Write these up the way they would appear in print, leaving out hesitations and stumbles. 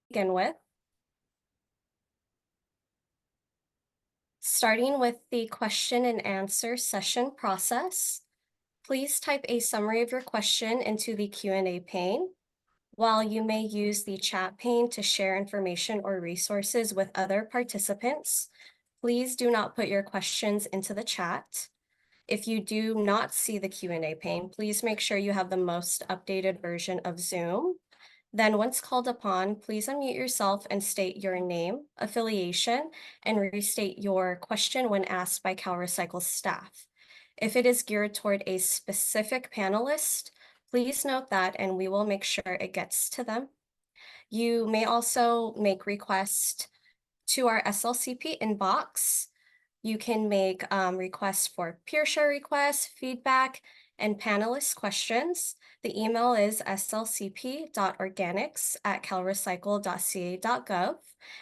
begin with. Starting with the question and answer session process, please type a summary of your question into the Q&A pane. While you may use the chat pane to share information or resources with other participants, please do not put your questions into the chat. If you do not see the Q&A pane, please make sure you have the most updated version of Zoom. Then once called upon, please unmute yourself and state your name, affiliation, and restate your question when asked by CalRecycle staff. If it is geared toward a specific panelist, please note that and we will make sure it gets to them. You may also make requests to our SLCP inbox. You can make requests for peer share requests, feedback, and panelist questions. The email is slcp.organics@calrecycle.ca.gov,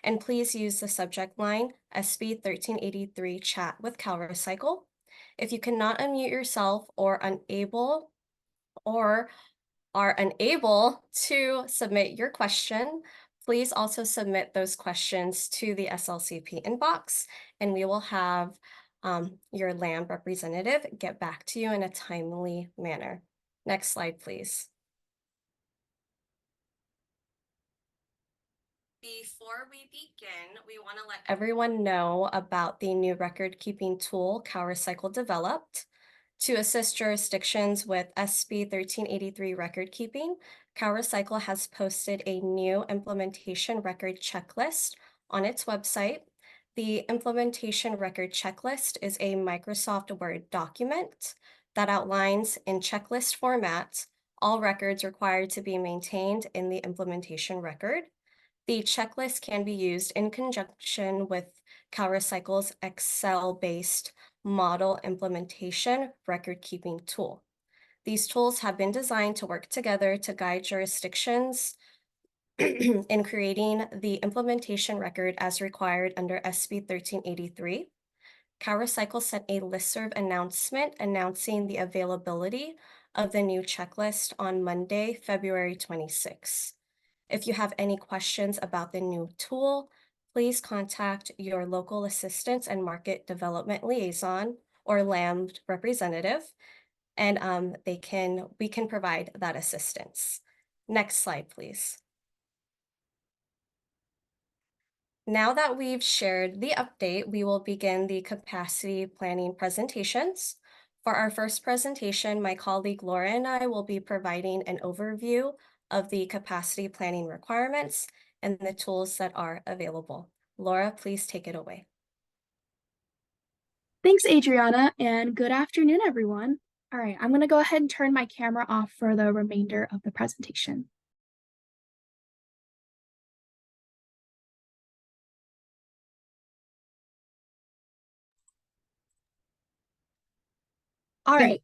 and please use the subject line SB 1383 chat with CalRecycle. If you cannot unmute yourself or are unable to submit your question, please also submit those questions to the SLCP inbox, and we will have your land representative get back to you in a timely manner. Next slide, please. Before we begin, we want to let everyone know about the new record-keeping tool CalRecycle developed. To assist jurisdictions with SB 1383 record keeping, CalRecycle has posted a new implementation record checklist on its website. The implementation record checklist is a Microsoft Word document that outlines in checklist format all records required to be maintained in the implementation record. The checklist can be used in conjunction with CalRecycle's Excel-based model implementation record-keeping tool. These tools have been designed to work together to guide jurisdictions in creating the implementation record as required under SB 1383. CalRecycle sent a listserv announcement announcing the availability of the new checklist on Monday, February 26. If you have any questions about the new tool, please contact your local assistance and market development liaison or LAM representative, and we can provide that assistance. Next slide, please. Now that we've shared the update, we will begin the capacity planning presentations. For our first presentation, my colleague Laura and I will be providing an overview of the capacity planning requirements and the tools that are available. Laura, please take it away. Thanks, Adriana, and good afternoon, everyone. All right, I'm going to go ahead and turn my camera off for the remainder of the presentation. All right,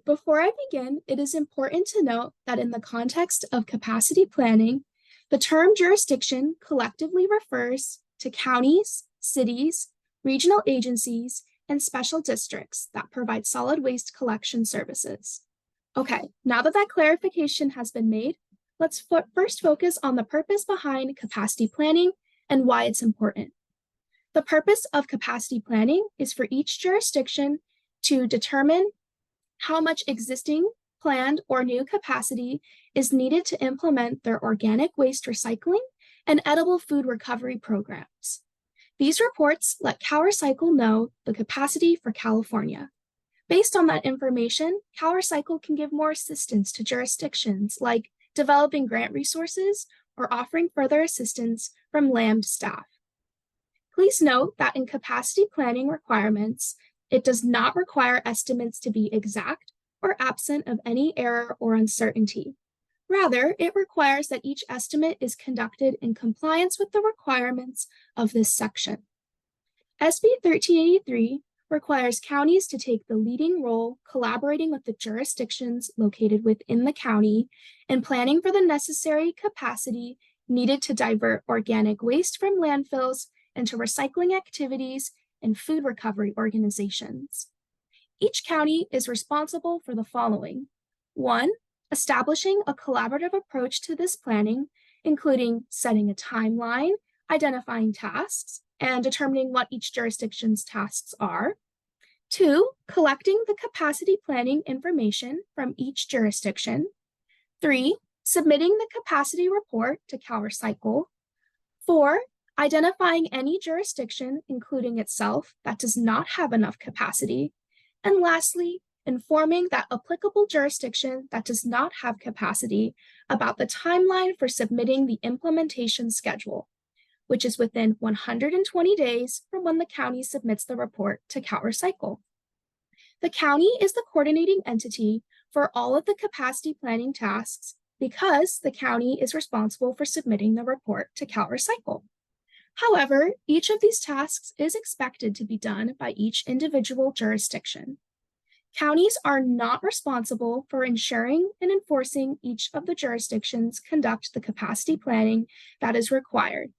before I begin, it is important to note that in the context of capacity planning, the term jurisdiction collectively refers to counties, cities, regional agencies, and special districts that provide solid waste collection services. Okay, now that that clarification has been made, let's first focus on the purpose behind capacity planning and why it's important. The purpose of capacity planning is for each jurisdiction to determine how much existing, planned, or new capacity is needed to implement their organic waste recycling and edible food recovery programs. These reports let CalRecycle know the capacity for California. Based on that information, CalRecycle can give more assistance to jurisdictions like developing grant resources or offering further assistance from LAMD staff. Please note that in capacity planning requirements, it does not require estimates to be exact or absent of any error or uncertainty. Rather, it requires that each estimate is conducted in compliance with the requirements of this section. SB 1383 requires counties to take the leading role collaborating with the jurisdictions located within the county in planning for the necessary capacity needed to divert organic waste from landfills into recycling activities and food recovery organizations. Each county is responsible for the following. 1, establishing a collaborative approach to this planning, including setting a timeline, identifying tasks, and determining what each jurisdiction's tasks are. 2, collecting the capacity planning information from each jurisdiction. 3, submitting the capacity report to CalRecycle. 4, identifying any jurisdiction, including itself, that does not have enough capacity. And lastly, informing that applicable jurisdiction that does not have capacity about the timeline for submitting the implementation schedule, which is within 120 days from when the county submits the report to CalRecycle. The county is the coordinating entity for all of the capacity planning tasks because the county is responsible for submitting the report to CalRecycle. However, each of these tasks is expected to be done by each individual jurisdiction. Counties are not responsible for ensuring and enforcing each of the jurisdictions conduct the capacity planning that is required.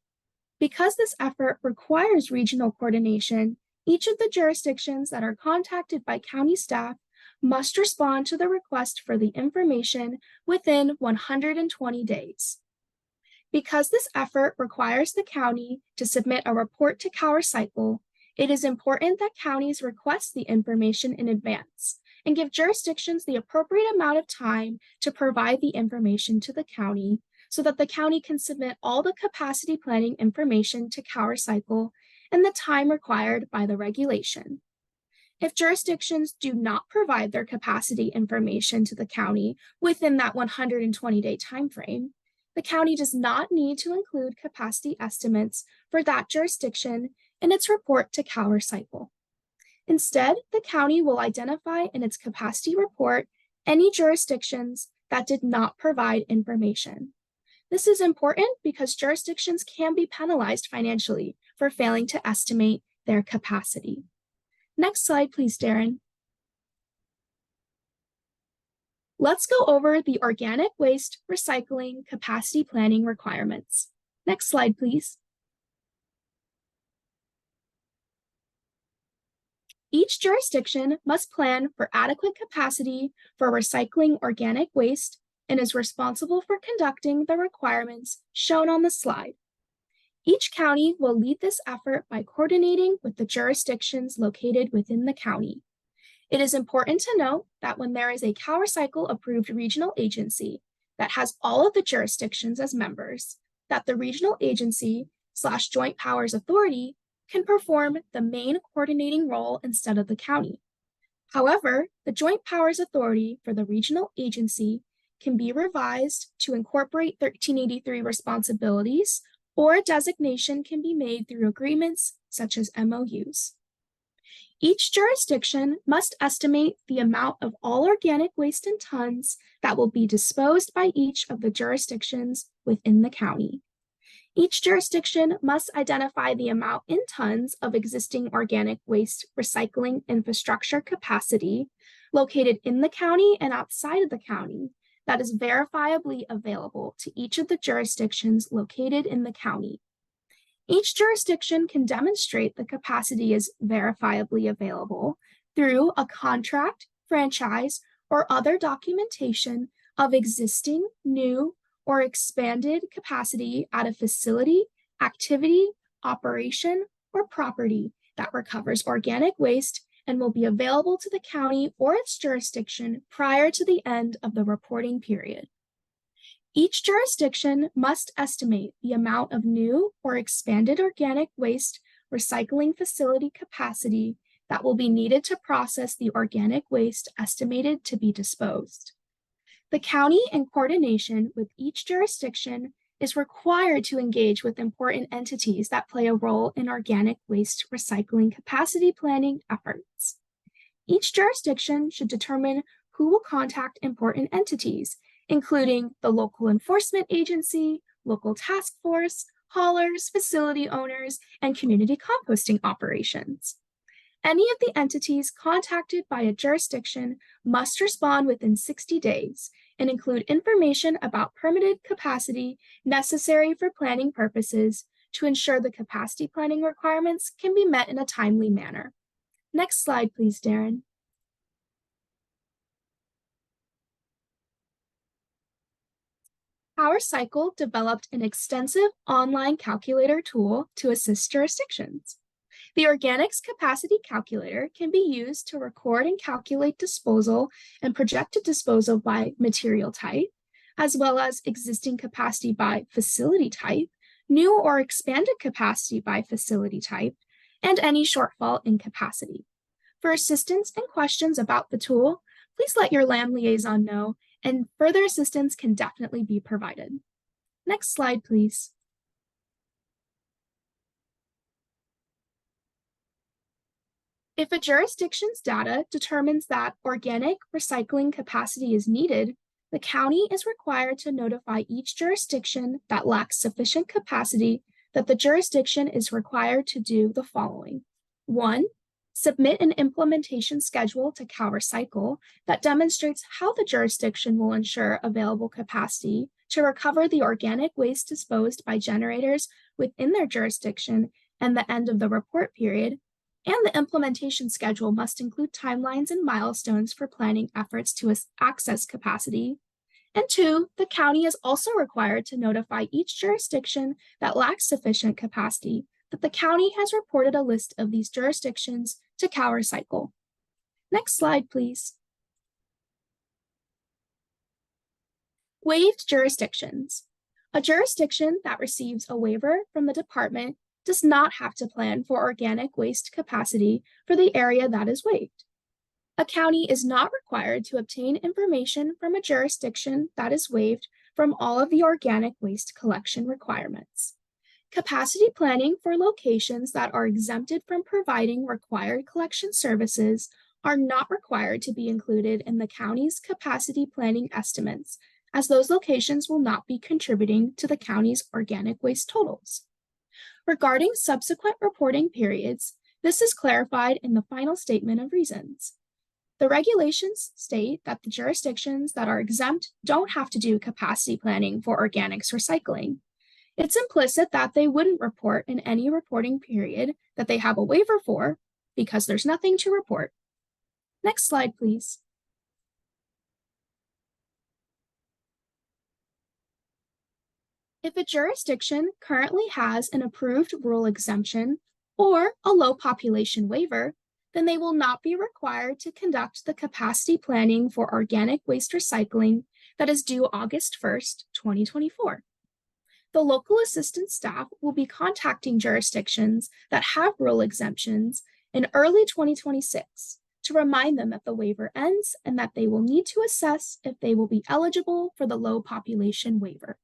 Because this effort requires regional coordination, each of the jurisdictions that are contacted by county staff must respond to the request for the information within 120 days. Because this effort requires the county to submit a report to CalRecycle, it is important that counties request the information in advance and give jurisdictions the appropriate amount of time to provide the information to the county so that the county can submit all the capacity planning information to CalRecycle in the time required by the regulation. If jurisdictions do not provide their capacity information to the county within that 120-day timeframe, the county does not need to include capacity estimates for that jurisdiction in its report to CalRecycle. Instead, the county will identify in its capacity report any jurisdictions that did not provide information. This is important because jurisdictions can be penalized financially for failing to estimate their capacity. Next slide, please, Darren. Let's go over the organic waste recycling capacity planning requirements. Next slide, please. Each jurisdiction must plan for adequate capacity for recycling organic waste and is responsible for conducting the requirements shown on the slide. Each county will lead this effort by coordinating with the jurisdictions located within the county. It is important to note that when there is a CalRecycle approved regional agency that has all of the jurisdictions as members, that the regional agency / joint powers authority can perform the main coordinating role instead of the county. However, the joint powers authority for the regional agency can be revised to incorporate 1383 responsibilities, or a designation can be made through agreements such as MOUs. Each jurisdiction must estimate the amount of all organic waste in tons that will be disposed by each of the jurisdictions within the county. Each jurisdiction must identify the amount in tons of existing organic waste recycling infrastructure capacity located in the county and outside of the county that is verifiably available to each of the jurisdictions located in the county. Each jurisdiction can demonstrate the capacity is verifiably available through a contract, franchise, or other documentation of existing, new, or expanded capacity at a facility, activity, operation, or property that recovers organic waste and will be available to the county or its jurisdiction prior to the end of the reporting period. Each jurisdiction must estimate the amount of new or expanded organic waste recycling facility capacity that will be needed to process the organic waste estimated to be disposed. The county, in coordination with each jurisdiction, is required to engage with important entities that play a role in organic waste recycling capacity planning efforts. Each jurisdiction should determine who will contact important entities, including the local enforcement agency, local task force, haulers, facility owners, and community composting operations. Any of the entities contacted by a jurisdiction must respond within 60 days and include information about permitted capacity necessary for planning purposes to ensure the capacity planning requirements can be met in a timely manner. Next slide, please, Darren. CalRecycle developed an extensive online calculator tool to assist jurisdictions. The Organics Capacity Calculator can be used to record and calculate disposal and projected disposal by material type, as well as existing capacity by facility type, new or expanded capacity by facility type, and any shortfall in capacity. For assistance and questions about the tool, please let your land liaison know, and further assistance can definitely be provided. Next slide, please. If a jurisdiction's data determines that organic recycling capacity is needed, the county is required to notify each jurisdiction that lacks sufficient capacity that the jurisdiction is required to do the following. 1. Submit an implementation schedule to CalRecycle that demonstrates how the jurisdiction will ensure available capacity to recover the organic waste disposed by generators within their jurisdiction and the end of the report period, and the implementation schedule must include timelines and milestones for planning efforts to access capacity. And 2, the county is also required to notify each jurisdiction that lacks sufficient capacity that the county has reported a list of these jurisdictions to CalRecycle. Next slide, please. Waived jurisdictions. A jurisdiction that receives a waiver from the department does not have to plan for organic waste capacity for the area that is waived. A county is not required to obtain information from a jurisdiction that is waived from all of the organic waste collection requirements. Capacity planning for locations that are exempted from providing required collection services are not required to be included in the county's capacity planning estimates, as those locations will not be contributing to the county's organic waste totals. Regarding subsequent reporting periods, this is clarified in the final statement of reasons. The regulations state that the jurisdictions that are exempt don't have to do capacity planning for organics recycling. It's implicit that they wouldn't report in any reporting period that they have a waiver for because there's nothing to report. Next slide, please. If a jurisdiction currently has an approved rural exemption or a low population waiver, then they will not be required to conduct the capacity planning for organic waste recycling that is due August 1st, 2024. The local assistance staff will be contacting jurisdictions that have rural exemptions in early 2026 to remind them that the waiver ends and that they will need to assess if they will be eligible for the low population waiver.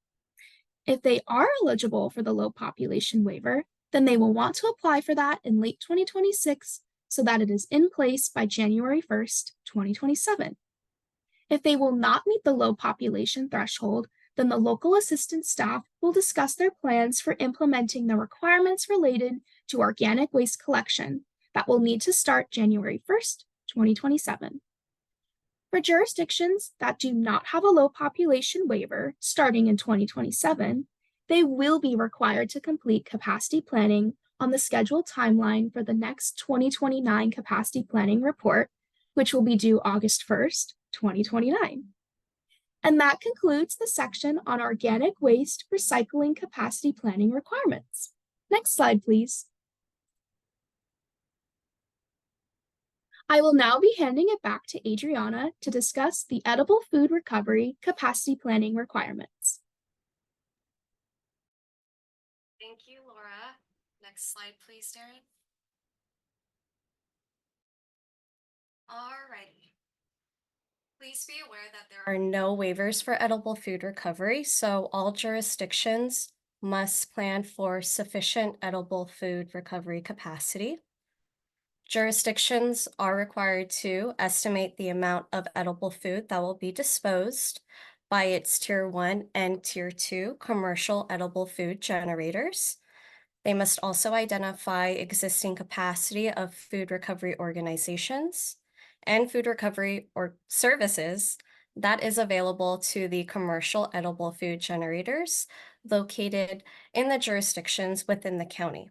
If they are eligible for the low population waiver, then they will want to apply for that in late 2026 so that it is in place by January 1st, 2027. If they will not meet the low population threshold, then the local assistance staff will discuss their plans for implementing the requirements related to organic waste collection that will need to start January 1st, 2027. For jurisdictions that do not have a low population waiver starting in 2027, they will be required to complete capacity planning on the scheduled timeline for the next 2029 capacity planning report, which will be due August 1st, 2029. And that concludes the section on organic waste recycling capacity planning requirements. Next slide, please. I will now be handing it back to Adriana to discuss the edible food recovery capacity planning requirements. Thank you, Laura. Next slide, please, Darren. Alrighty. Please be aware that there are no waivers for edible food recovery, so all jurisdictions must plan for sufficient edible food recovery capacity. Jurisdictions are required to estimate the amount of edible food that will be disposed by its Tier 1 and Tier 2 commercial edible food generators. They must also identify existing capacity of food recovery organizations and food recovery or services that is available to the commercial edible food generators located in the jurisdictions within the county.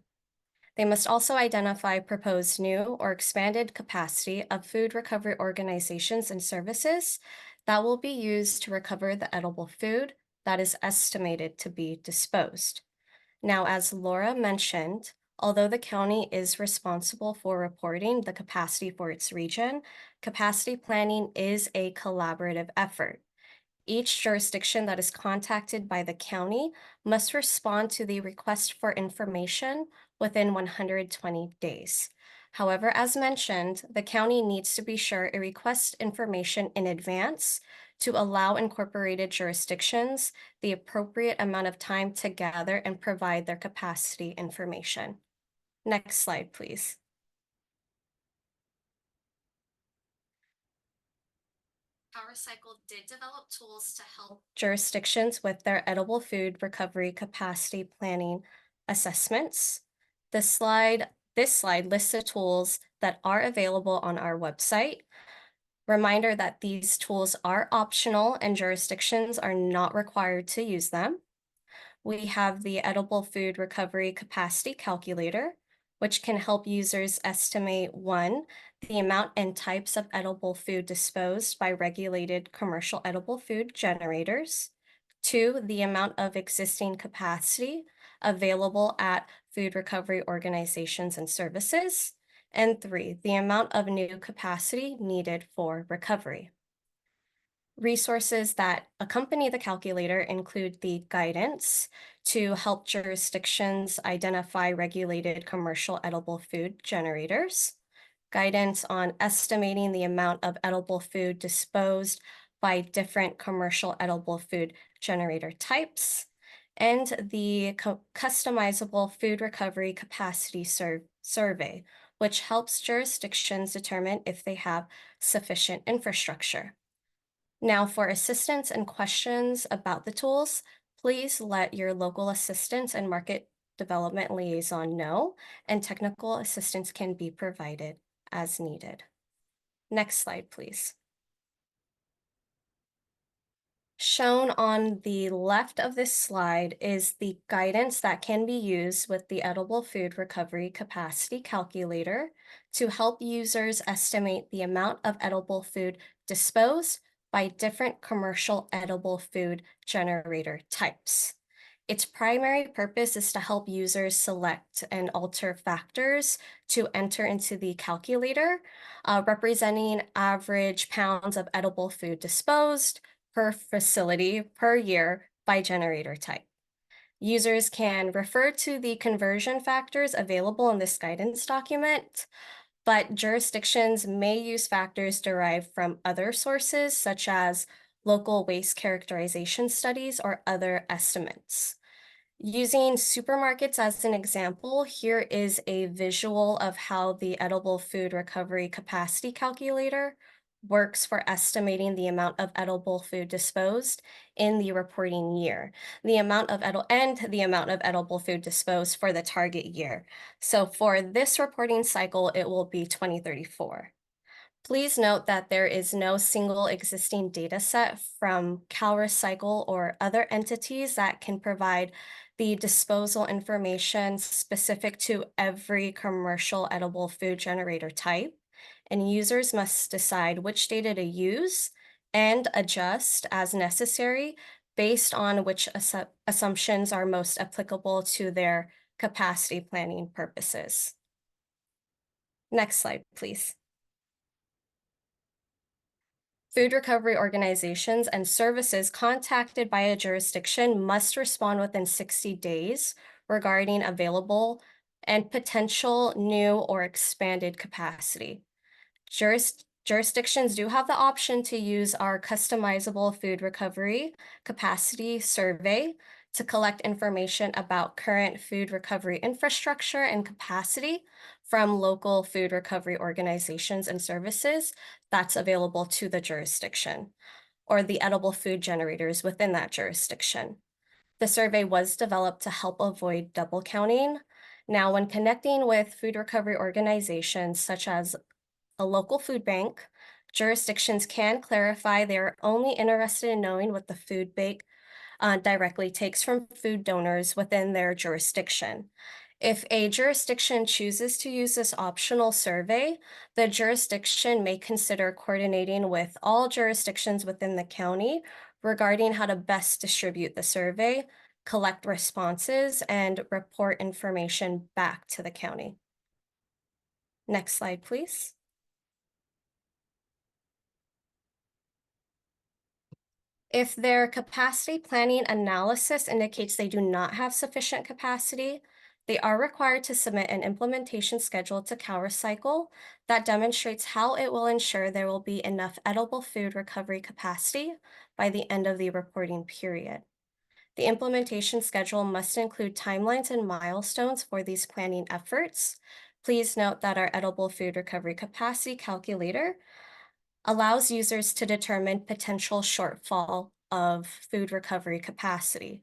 They must also identify proposed new or expanded capacity of food recovery organizations and services that will be used to recover the edible food that is estimated to be disposed. Now, as Laura mentioned, although the county is responsible for reporting the capacity for its region, capacity planning is a collaborative effort. Each jurisdiction that is contacted by the county must respond to the request for information within 120 days. However, as mentioned, the county needs to be sure it requests information in advance to allow incorporated jurisdictions the appropriate amount of time to gather and provide their capacity information. Next slide, please. CalRecycle did develop tools to help jurisdictions with their edible food recovery capacity planning assessments. This slide lists the tools that are available on our website. Reminder that these tools are optional and jurisdictions are not required to use them. We have the Edible Food Recovery Capacity Calculator, which can help users estimate one, the amount and types of edible food disposed by regulated commercial edible food generators, two, the amount of existing capacity available at food recovery organizations and services, and three, the amount of new capacity needed for recovery. Resources that accompany the calculator include the guidance to help jurisdictions identify regulated commercial edible food generators, guidance on estimating the amount of edible food disposed by different commercial edible food generator types, and the customizable food recovery capacity survey, which helps jurisdictions determine if they have sufficient infrastructure. Now, for assistance and questions about the tools, please let your local assistance and market development liaison know, and technical assistance can be provided as needed. Next slide, please. Shown on the left of this slide is the guidance that can be used with the Edible Food Recovery Capacity Calculator to help users estimate the amount of edible food disposed by different commercial edible food generator types. Its primary purpose is to help users select and alter factors to enter into the calculator, representing average pounds of edible food disposed per facility per year by generator type. Users can refer to the conversion factors available in this guidance document, but jurisdictions may use factors derived from other sources, such as local waste characterization studies or other estimates. Using supermarkets as an example, here is a visual of how the Edible Food Recovery Capacity Calculator works for estimating the amount of edible food disposed in the reporting year, the amount of edible food disposed for the target year. So for this reporting cycle, it will be 2034. Please note that there is no single existing data set from CalRecycle or other entities that can provide the disposal information specific to every commercial edible food generator type, and users must decide which data to use and adjust as necessary based on which assumptions are most applicable to their capacity planning purposes. Next slide, please. Food recovery organizations and services contacted by a jurisdiction must respond within 60 days regarding available and potential new or expanded capacity. Jurisdictions do have the option to use our customizable food recovery capacity survey to collect information about current food recovery infrastructure and capacity from local food recovery organizations and services that's available to the jurisdiction or the edible food generators within that jurisdiction. The survey was developed to help avoid double counting. Now, when connecting with food recovery organizations such as a local food bank, jurisdictions can clarify they're only interested in knowing what the food bank directly takes from food donors within their jurisdiction. If a jurisdiction chooses to use this optional survey, the jurisdiction may consider coordinating with all jurisdictions within the county regarding how to best distribute the survey, collect responses, and report information back to the county. Next slide, please. If their capacity planning analysis indicates they do not have sufficient capacity, they are required to submit an implementation schedule to CalRecycle that demonstrates how it will ensure there will be enough edible food recovery capacity by the end of the reporting period. The implementation schedule must include timelines and milestones for these planning efforts. Please note that our edible food recovery capacity calculator allows users to determine potential shortfall of food recovery capacity.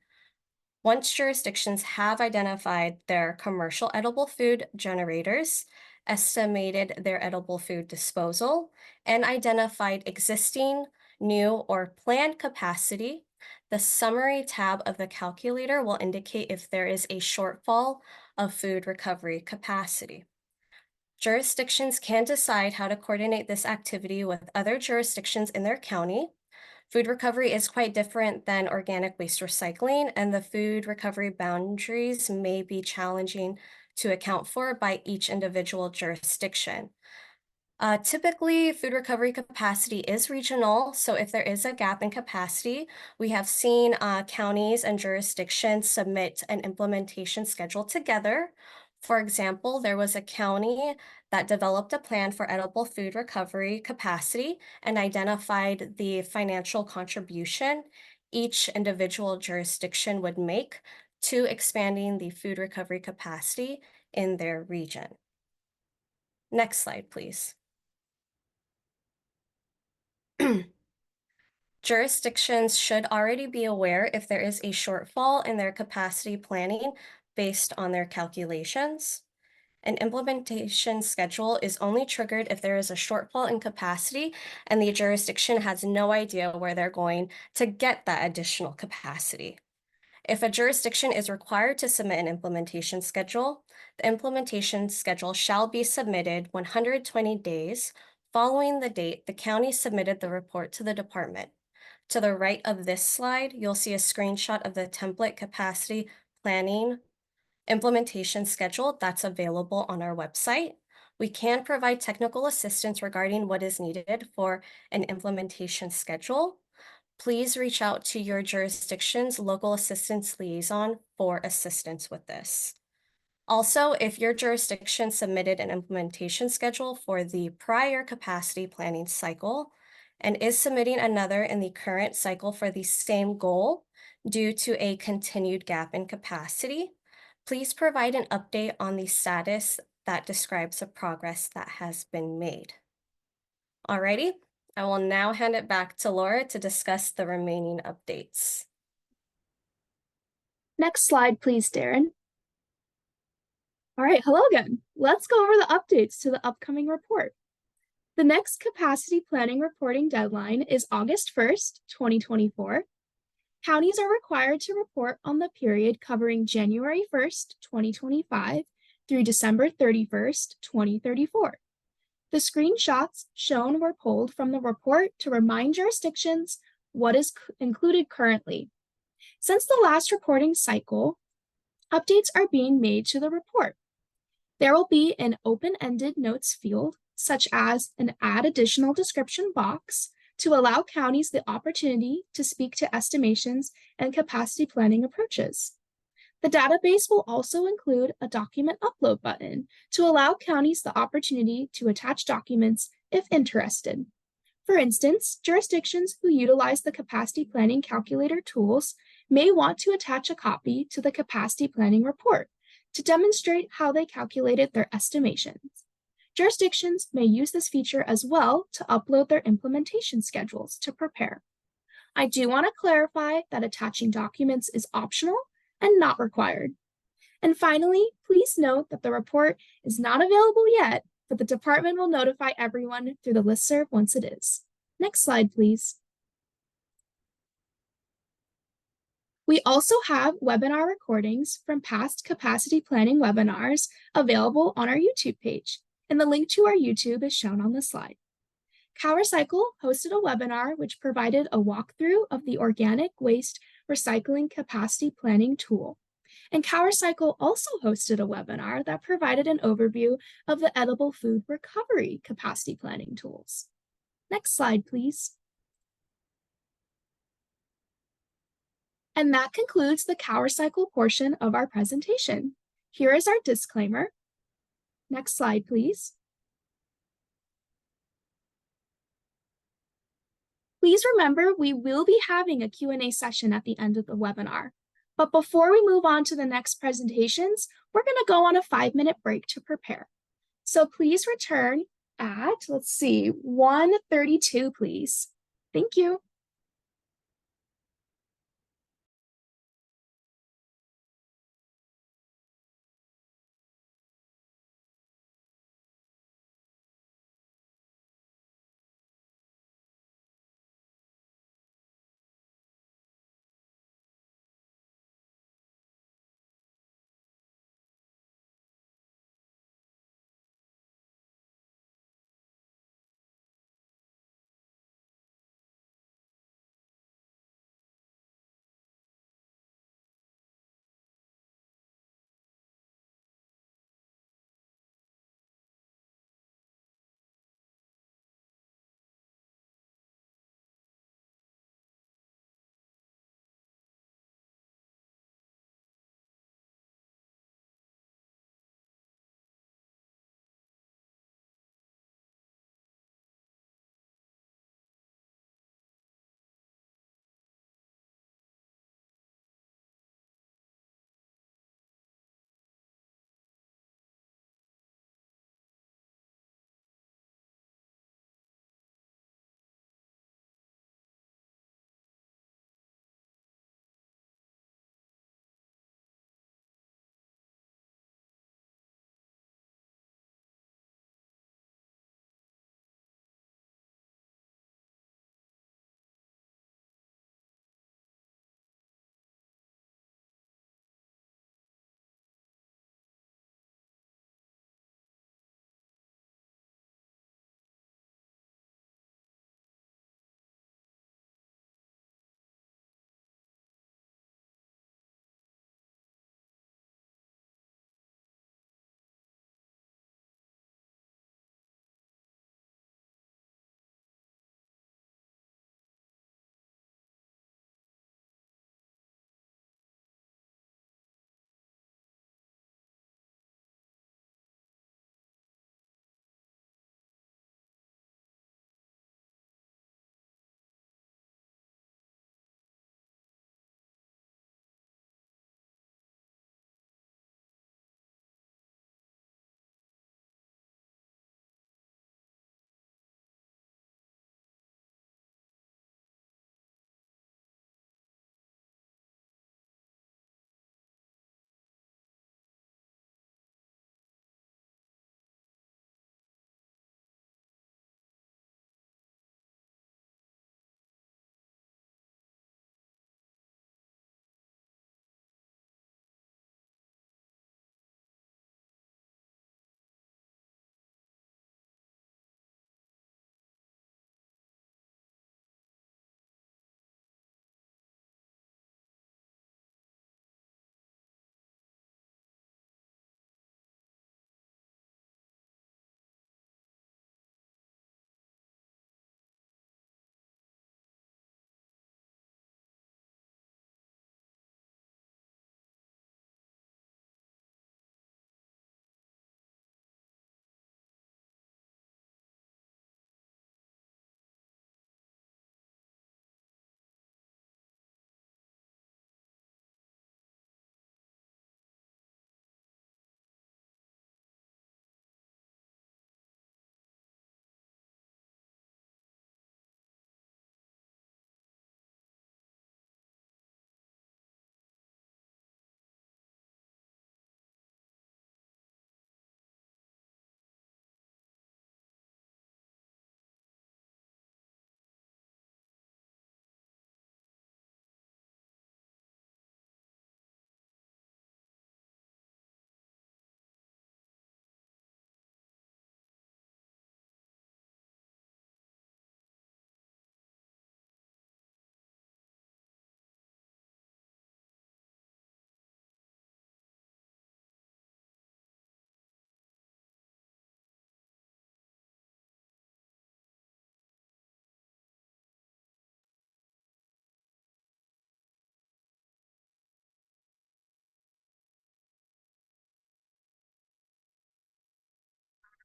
Once jurisdictions have identified their commercial edible food generators, estimated their edible food disposal, and identified existing, new, or planned capacity, the summary tab of the calculator will indicate if there is a shortfall of food recovery capacity. Jurisdictions can decide how to coordinate this activity with other jurisdictions in their county. Food recovery is quite different than organic waste recycling, and the food recovery boundaries may be challenging to account for by each individual jurisdiction. Typically, food recovery capacity is regional, so if there is a gap in capacity, we have seen counties and jurisdictions submit an implementation schedule together. For example, there was a county that developed a plan for edible food recovery capacity and identified the financial contribution each individual jurisdiction would make to expanding the food recovery capacity in their region. Next slide, please. Jurisdictions should already be aware if there is a shortfall in their capacity planning based on their calculations. An implementation schedule is only triggered if there is a shortfall in capacity and the jurisdiction has no idea where they're going to get that additional capacity. If a jurisdiction is required to submit an implementation schedule, the implementation schedule shall be submitted 120 days following the date the county submitted the report to the department. To the right of this slide, you'll see a screenshot of the template capacity planning implementation schedule that's available on our website. We can provide technical assistance regarding what is needed for an implementation schedule. Please reach out to your jurisdiction's local assistance liaison for assistance with this. Also, if your jurisdiction submitted an implementation schedule for the prior capacity planning cycle and is submitting another in the current cycle for the same goal due to a continued gap in capacity, please provide an update on the status that describes the progress that has been made. Alrighty, I will now hand it back to Laura to discuss the remaining updates. Next slide, please, Darren. All right, hello again. Let's go over the updates to the upcoming report. The next capacity planning reporting deadline is August 1st, 2024. Counties are required to report on the period covering January 1st, 2025 through December 31st, 2034. The screenshots shown were pulled from the report to remind jurisdictions what is included currently. Since the last reporting cycle, updates are being made to the report. There will be an open-ended notes field, such as an add additional description box, to allow counties the opportunity to speak to estimations and capacity planning approaches. The database will also include a document upload button to allow counties the opportunity to attach documents if interested. For instance, jurisdictions who utilize the capacity planning calculator tools may want to attach a copy to the capacity planning report to demonstrate how they calculated their estimations. Jurisdictions may use this feature as well to upload their implementation schedules to prepare. I do want to clarify that attaching documents is optional and not required. And finally, please note that the report is not available yet, but the department will notify everyone through the listserv once it is. Next slide, please. We also have webinar recordings from past capacity planning webinars available on our YouTube page, and the link to our YouTube is shown on the slide. CalRecycle hosted a webinar which provided a walkthrough of the organic waste recycling capacity planning tool. And CalRecycle also hosted a webinar that provided an overview of the edible food recovery capacity planning tools. Next slide, please. And that concludes the CalRecycle portion of our presentation. Here is our disclaimer. Next slide, please. Please remember, we will be having a Q&A session at the end of the webinar. But before we move on to the next presentations, we're going to go on a 5-minute break to prepare. So please return at, 1:32, please. Thank you.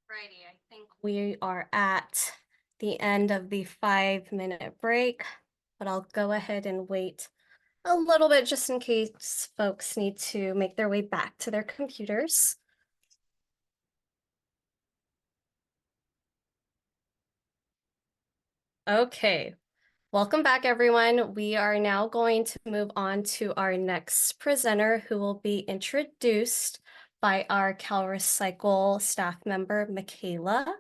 Righty, I think we are at the end of the 5-minute break, but I'll go ahead and wait a little bit just in case folks need to make their way back to their computers. Okay, welcome back, everyone. We are now going to move on to our next presenter, who will be introduced by our CalRecycle staff member, Michaela.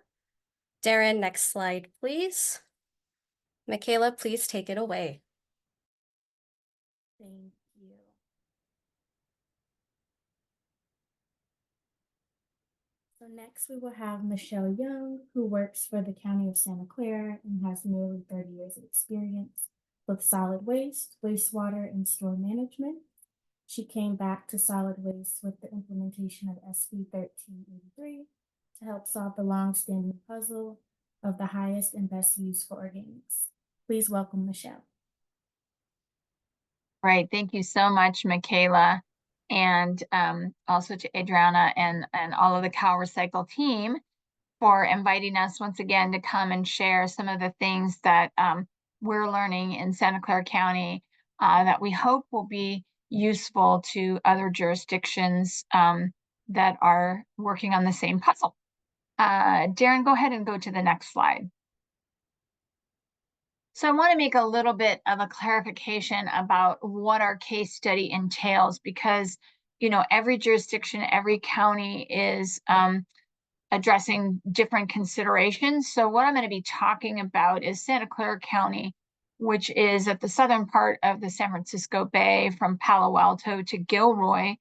Darren, next slide, please. Michaela, please take it away. Thank you. So next we will have Michelle Young, who works for the County of Santa Clara and has nearly 30 years of experience with solid waste, wastewater, and storm management. She came back to solid waste with the implementation of SB 1383 to help solve the long-standing puzzle of the highest and best use for organics. Please welcome Michelle. Right. Thank you so much, Michaela, and also to Adriana and all of the CalRecycle team for inviting us once again to come and share some of the things that we're learning in Santa Clara County that we hope will be useful to other jurisdictions that are working on the same puzzle. Darren, go ahead and go to the next slide. So I want to make a little bit of a clarification about what our case study entails, because, you know, every jurisdiction, every county is addressing different considerations. So what I'm going to be talking about is Santa Clara County, which is at the southern part of the San Francisco Bay from Palo Alto to Gilroy.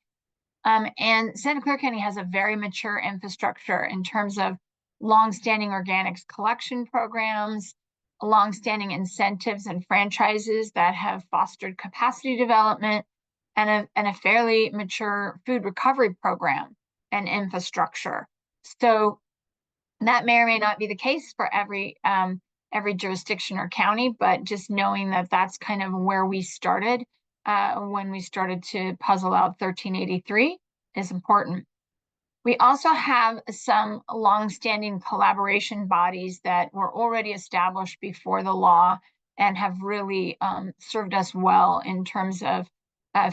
And Santa Clara County has a very mature infrastructure in terms of longstanding organics collection programs, longstanding incentives and franchises that have fostered capacity development, and a fairly mature food recovery program and infrastructure. So that may or may not be the case for every jurisdiction or county, but just knowing that that's kind of where we started when we started to puzzle out 1383 is important. We also have some longstanding collaboration bodies that were already established before the law and have really served us well in terms of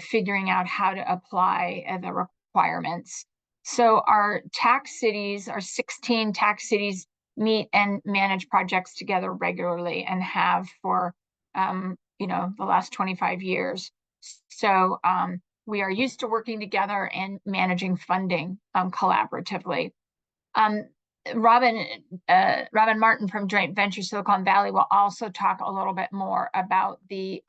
figuring out how to apply the requirements. So our tax cities, our 16 tax cities, meet and manage projects together regularly and have for the last 25 years. So we are used to working together and managing funding collaboratively. Robin Martin from Joint Venture Silicon Valley will also talk a little bit more about the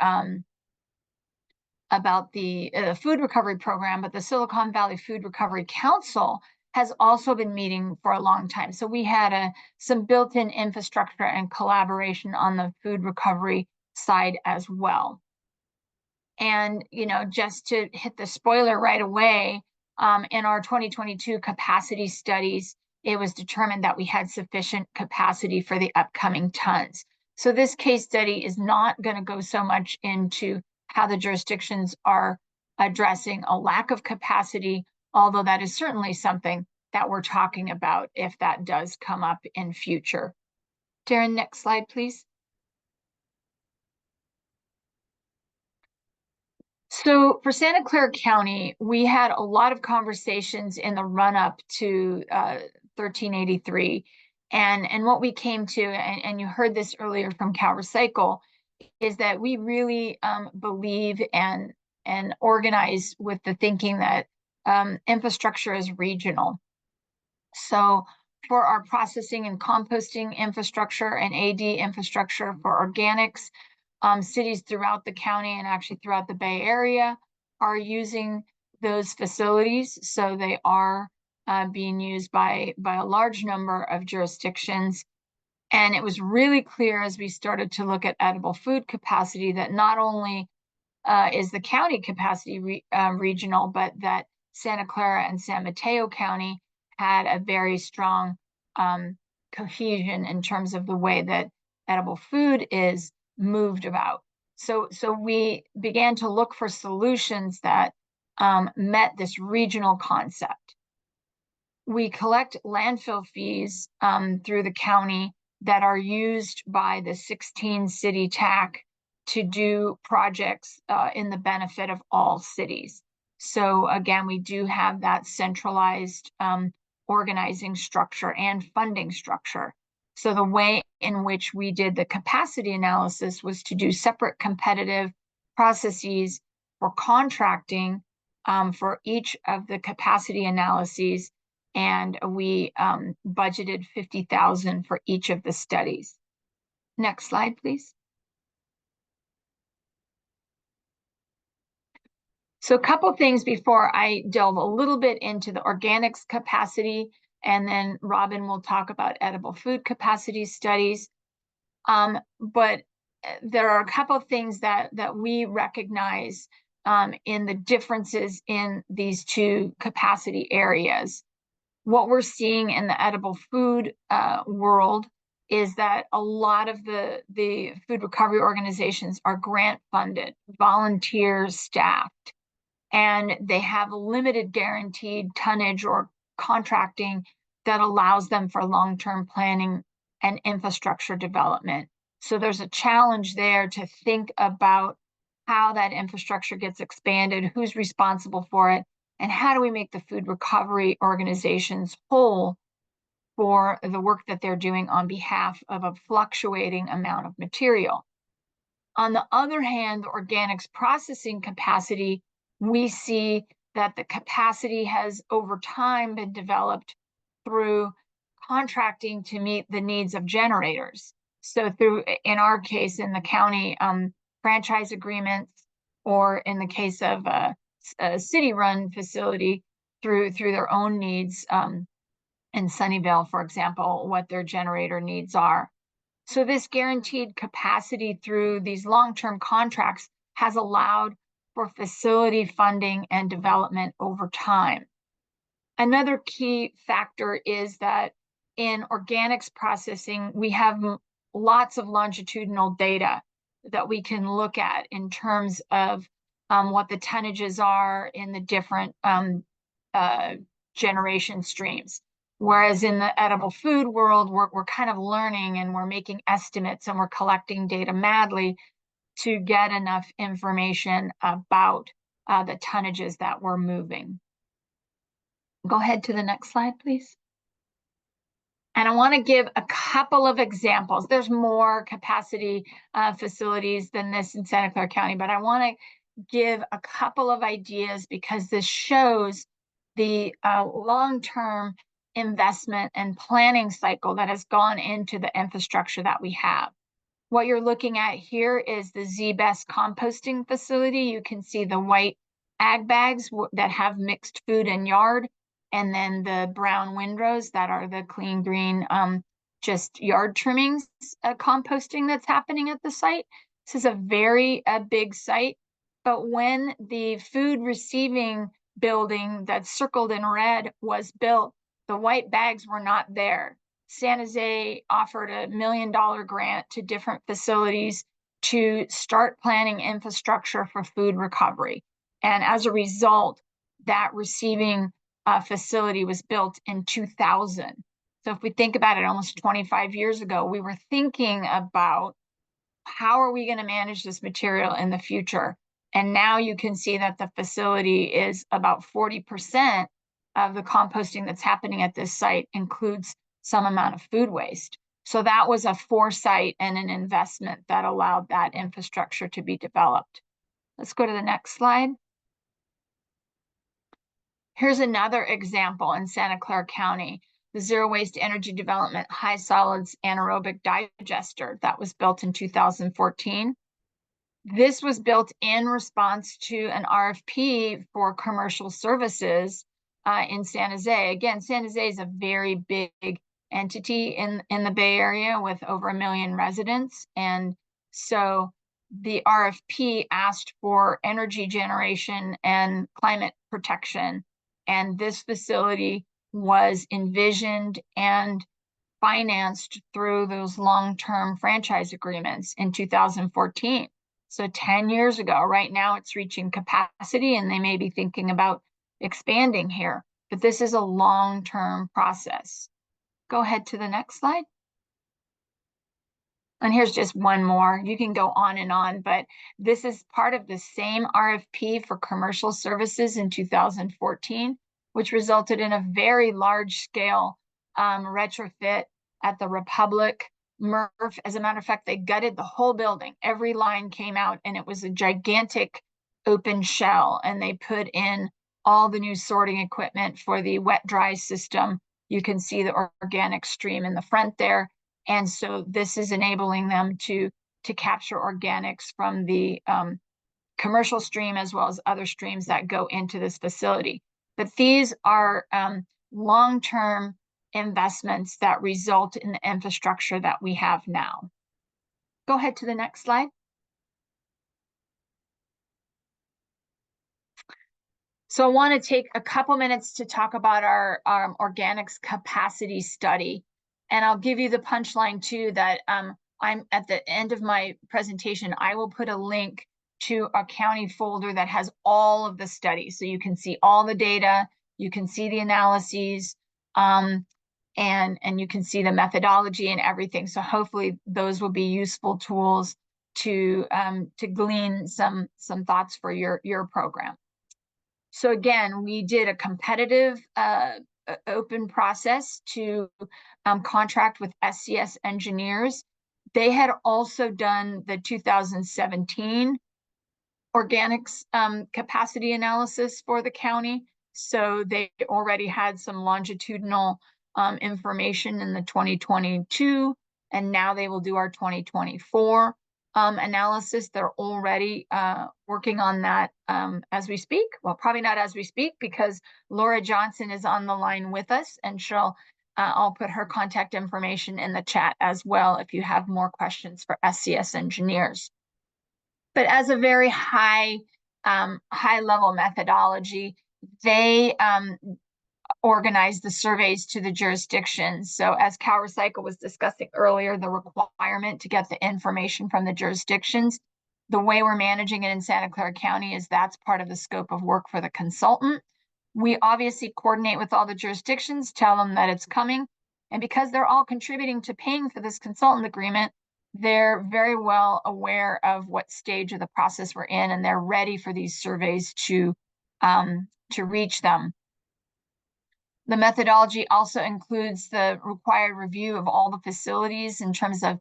food recovery program, but the Silicon Valley Food Recovery Council has also been meeting for a long time. So we had some built-in infrastructure and collaboration on the food recovery side as well. And, you know, just to hit the spoiler right away, in our 2022 capacity studies, it was determined that we had sufficient capacity for the upcoming tons. So this case study is not going to go so much into how the jurisdictions are addressing a lack of capacity, although that is certainly something that we're talking about if that does come up in future. Darren, next slide, please. So for Santa Clara County, we had a lot of conversations in the run-up to 1383. And what we came to, and you heard this earlier from CalRecycle, is that we really believe and organize with the thinking that infrastructure is regional. So for our processing and composting infrastructure and AD infrastructure for organics, cities throughout the county and actually throughout the Bay Area are using those facilities. So they are being used by a large number of jurisdictions. And it was really clear as we started to look at edible food capacity that not only is the county capacity regional, but that Santa Clara and San Mateo County had a very strong cohesion in terms of the way that edible food is moved about. So we began to look for solutions that met this regional concept. we collect landfill fees through the county that are used by the 16 city TAC to do projects in the benefit of all cities. So again, we do have that centralized organizing structure and funding structure. So the way in which we did the capacity analysis was to do separate competitive processes for contracting for each of the capacity analyses, and we budgeted $50,000 for each of the studies. Next slide, please. So a couple things before I delve a little bit into the organics capacity, and then Robin will talk about edible food capacity studies. But there are a couple of things that we recognize in the differences in these two capacity areas. What we're seeing in the edible food world is that a lot of the food recovery organizations are grant funded, volunteer staffed, and they have limited guaranteed tonnage or contracting that allows them for long-term planning and infrastructure development. So there's a challenge there to think about how that infrastructure gets expanded, who's responsible for it, and how do we make the food recovery organizations whole for the work that they're doing on behalf of a fluctuating amount of material. On the other hand, the organics processing capacity, we see that the capacity has over time been developed through contracting to meet the needs of generators. So through, in our case, in the county, franchise agreements, or in the case of a city-run facility, through their own needs, in Sunnyvale, for example, what their generator needs are. So this guaranteed capacity through these long-term contracts has allowed for facility funding and development over time. Another key factor is that in organics processing, we have lots of longitudinal data that we can look at in terms of what the tonnages are in the different generation streams. Whereas in the edible food world, we're kind of learning and we're making estimates and we're collecting data madly to get enough information about the tonnages that we're moving. Go ahead to the next slide, please. And I want to give a couple of examples. There's more capacity facilities than this in Santa Clara County, but I want to give a couple of ideas because this shows the long-term investment and planning cycle that has gone into the infrastructure that we have. What you're looking at here is the Z-Best composting facility. You can see the white ag bags that have mixed food and yard, and then the brown windrows that are the clean green, just yard trimmings composting that's happening at the site. This is a very big site, but when the food receiving building that's circled in red was built, the white bags were not there. San Jose offered $1 million grant to different facilities to start planning infrastructure for food recovery. And as a result, that receiving facility was built in 2000. So if we think about it, almost 25 years ago, we were thinking about how are we going to manage this material in the future? And now you can see that the facility is about 40% of the composting that's happening at this site includes some amount of food waste. So that was a foresight and an investment that allowed that infrastructure to be developed. Let's go to the next slide. Here's another example in Santa Clara County, the Zero Waste Energy Development High Solids Anaerobic Digester that was built in 2014. This was built in response to an RFP for commercial services in San Jose. Again, San Jose is a very big entity in the Bay Area with over 1 million residents. And so the RFP asked for energy generation and climate protection. And this facility was envisioned and financed through those long-term franchise agreements in 2014. So 10 years ago. Right now it's reaching capacity and they may be thinking about expanding here. but this is a long-term process. Go ahead to the next slide. And here's just one more. You can go on, but this is part of the same RFP for commercial services in 2014, which resulted in a very large scale retrofit at the Republic MRF. As a matter of fact, they gutted the whole building. Every line came out and it was a gigantic open shell, and they put in all the new sorting equipment for the wet dry system. You can see the organic stream in the front there. And so this is enabling them to capture organics from the commercial stream as well as other streams that go into this facility. But these are long-term investments that result in the infrastructure that we have now. Go ahead to the next slide. So I want to take a couple minutes to talk about our organics capacity study. And I'll give you the punchline too, that I'm at the end of my presentation, I will put a link to a county folder that has all of the studies. So you can see all the data, you can see the analyses, and you can see the methodology and everything. So hopefully those will be useful tools to glean some thoughts for your program. So again, we did a competitive open process to contract with SCS engineers. They had also done the 2017 organics capacity analysis for the county. So they already had some longitudinal information in the 2022, and now they will do our 2024 analysis. They're already working on that as we speak. Well, probably not as we speak, because Laura Johnson is on the line with us, and I'll put her contact information in the chat as well if you have more questions for SCS engineers. But as a very high level methodology, they organize the surveys to the jurisdictions. So as CalRecycle was discussing earlier, the requirement to get the information from the jurisdictions, the way we're managing it in Santa Clara County is that's part of the scope of work for the consultant. We obviously coordinate with all the jurisdictions, tell them that it's coming. And because they're all contributing to paying for this consultant agreement, they're very well aware of what stage of the process we're in, and they're ready for these surveys to reach them. The methodology also includes the required review of all the facilities in terms of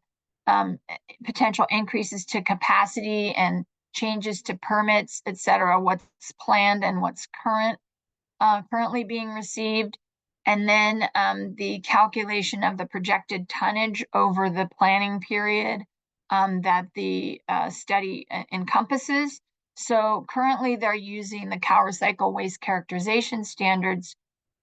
potential increases to capacity and changes to permits, et cetera, what's planned and what's currently being received. And then the calculation of the projected tonnage over the planning period that the study encompasses. So currently they're using the CalRecycle waste characterization standards.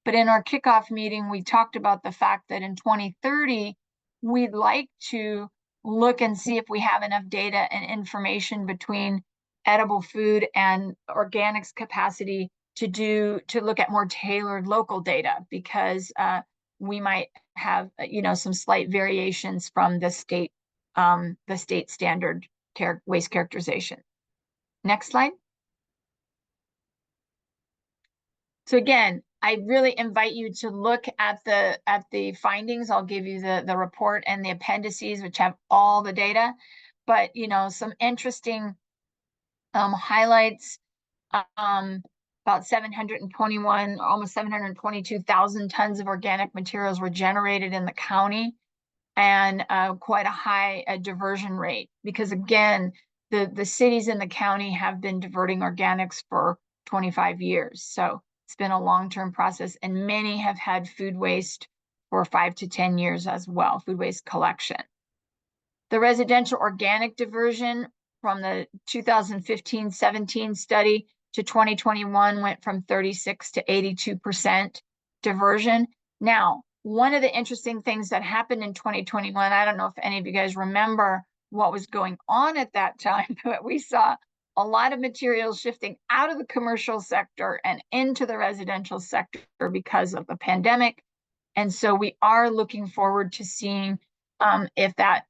But in our kickoff meeting, we talked about the fact that in 2030, we'd like to look and see if we have enough data and information between edible food and organics capacity to look at more tailored local data, because we might have some slight variations from the state standard waste characterization. Next slide. So again, I really invite you to look at the findings. I'll give you the report and the appendices, which have all the data, but some interesting highlights. About 721, almost 722,000 tons of organic materials were generated in the county, and quite a high diversion rate, because again, the cities in the county have been diverting organics for 25 years. So it's been a long-term process, and many have had food waste for 5 to 10 years as well, food waste collection. The residential organic diversion from the 2015-17 study to 2021 went from 36 to 82% diversion. Now, one of the interesting things that happened in 2021, I don't know if any of you guys remember what was going on at that time, but we saw a lot of materials shifting out of the commercial sector and into the residential sector because of the pandemic. And so we are looking forward to seeing if that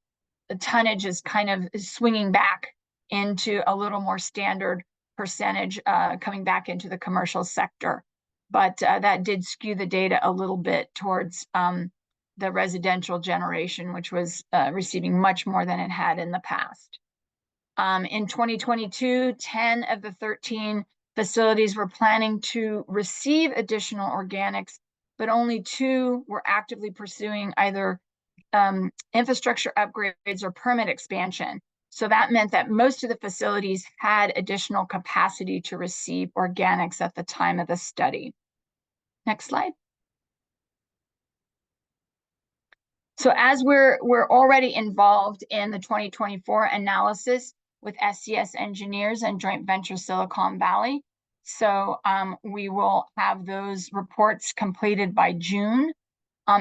tonnage is kind of swinging back into a little more standard percentage coming back into the commercial sector. but that did skew the data a little bit towards the residential generation, which was receiving much more than it had in the past. In 2022, 10 of the 13 facilities were planning to receive additional organics, but only 2 were actively pursuing either infrastructure upgrades or permit expansion. So that meant that most of the facilities had additional capacity to receive organics at the time of the study. Next slide. So as we're already involved in the 2024 analysis with SCS engineers and joint venture Silicon Valley. So we will have those reports completed by June.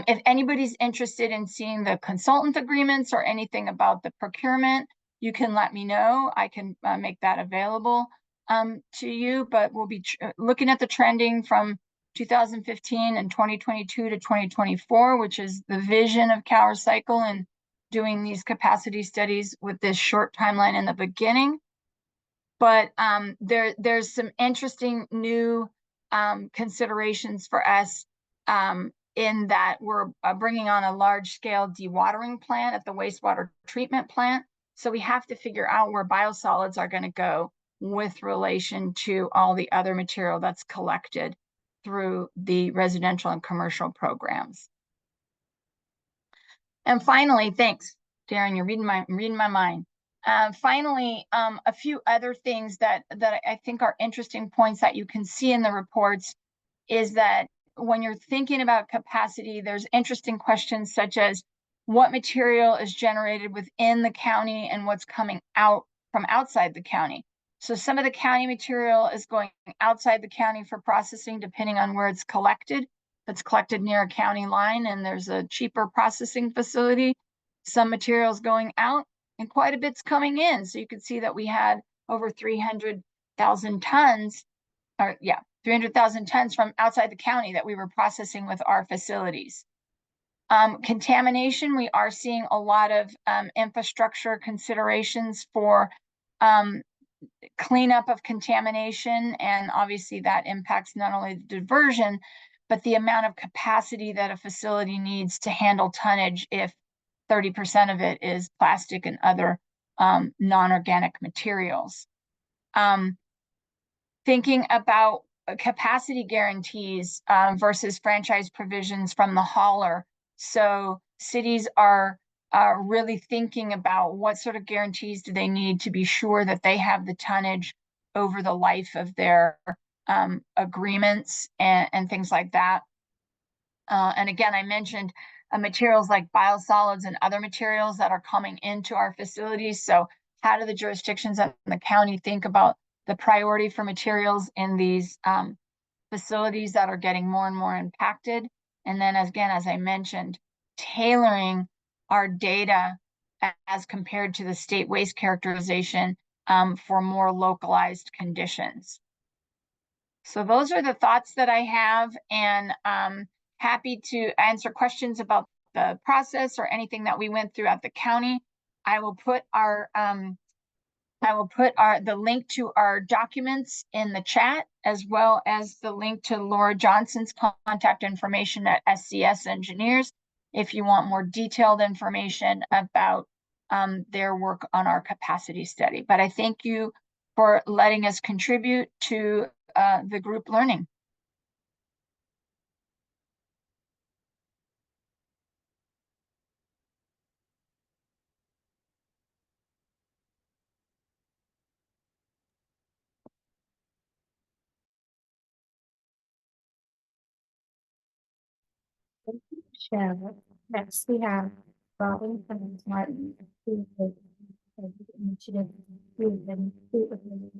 If anybody's interested in seeing the consultant agreements or anything about the procurement, you can let me know. I can make that available to you, but we'll be looking at the trending from 2015 and 2022 to 2024, which is the vision of CalRecycle, and doing these capacity studies with this short timeline in the beginning. But there's some interesting new considerations for us in that we're bringing on a large-scale dewatering plant at the wastewater treatment plant. So we have to figure out where biosolids are going to go with relation to all the other material that's collected through the residential and commercial programs. And finally, thanks, Darren, you're reading my mind. Finally, a few other things that I think are interesting points that you can see in the reports is that when you're thinking about capacity, there's interesting questions such as what material is generated within the county and what's coming out from outside the county. So some of the county material is going outside the county for processing, depending on where it's collected. If it's collected near a county line and there's a cheaper processing facility, some materials going out and quite a bit's coming in. So you can see that we had over 300,000 tons, or 300,000 tons from outside the county that we were processing with our facilities. Contamination, we are seeing a lot of infrastructure considerations for cleanup of contamination, and obviously that impacts not only the diversion, but the amount of capacity that a facility needs to handle tonnage if 30% of it is plastic and other non-organic materials. Thinking about capacity guarantees versus franchise provisions from the hauler. So cities are really thinking about what sort of guarantees do they need to be sure that they have the tonnage over the life of their agreements and things like that. And again, I mentioned materials like biosolids and other materials that are coming into our facilities. So how do the jurisdictions and the county think about the priority for materials in these facilities that are getting more and more impacted? And then again, as I mentioned, tailoring our data as compared to the state waste characterization for more localized conditions. So those are the thoughts that I have, and happy to answer questions about the process or anything that we went through at the county. I will put the link to our documents in the chat, as well as the link to Laura Johnson's contact information at SCS Engineers if you want more detailed information about their work on our capacity study. But I thank you for letting us contribute to the group learning. Michelle. Next, we have Robin Clemens Martin, who is the initiative who has been Silicon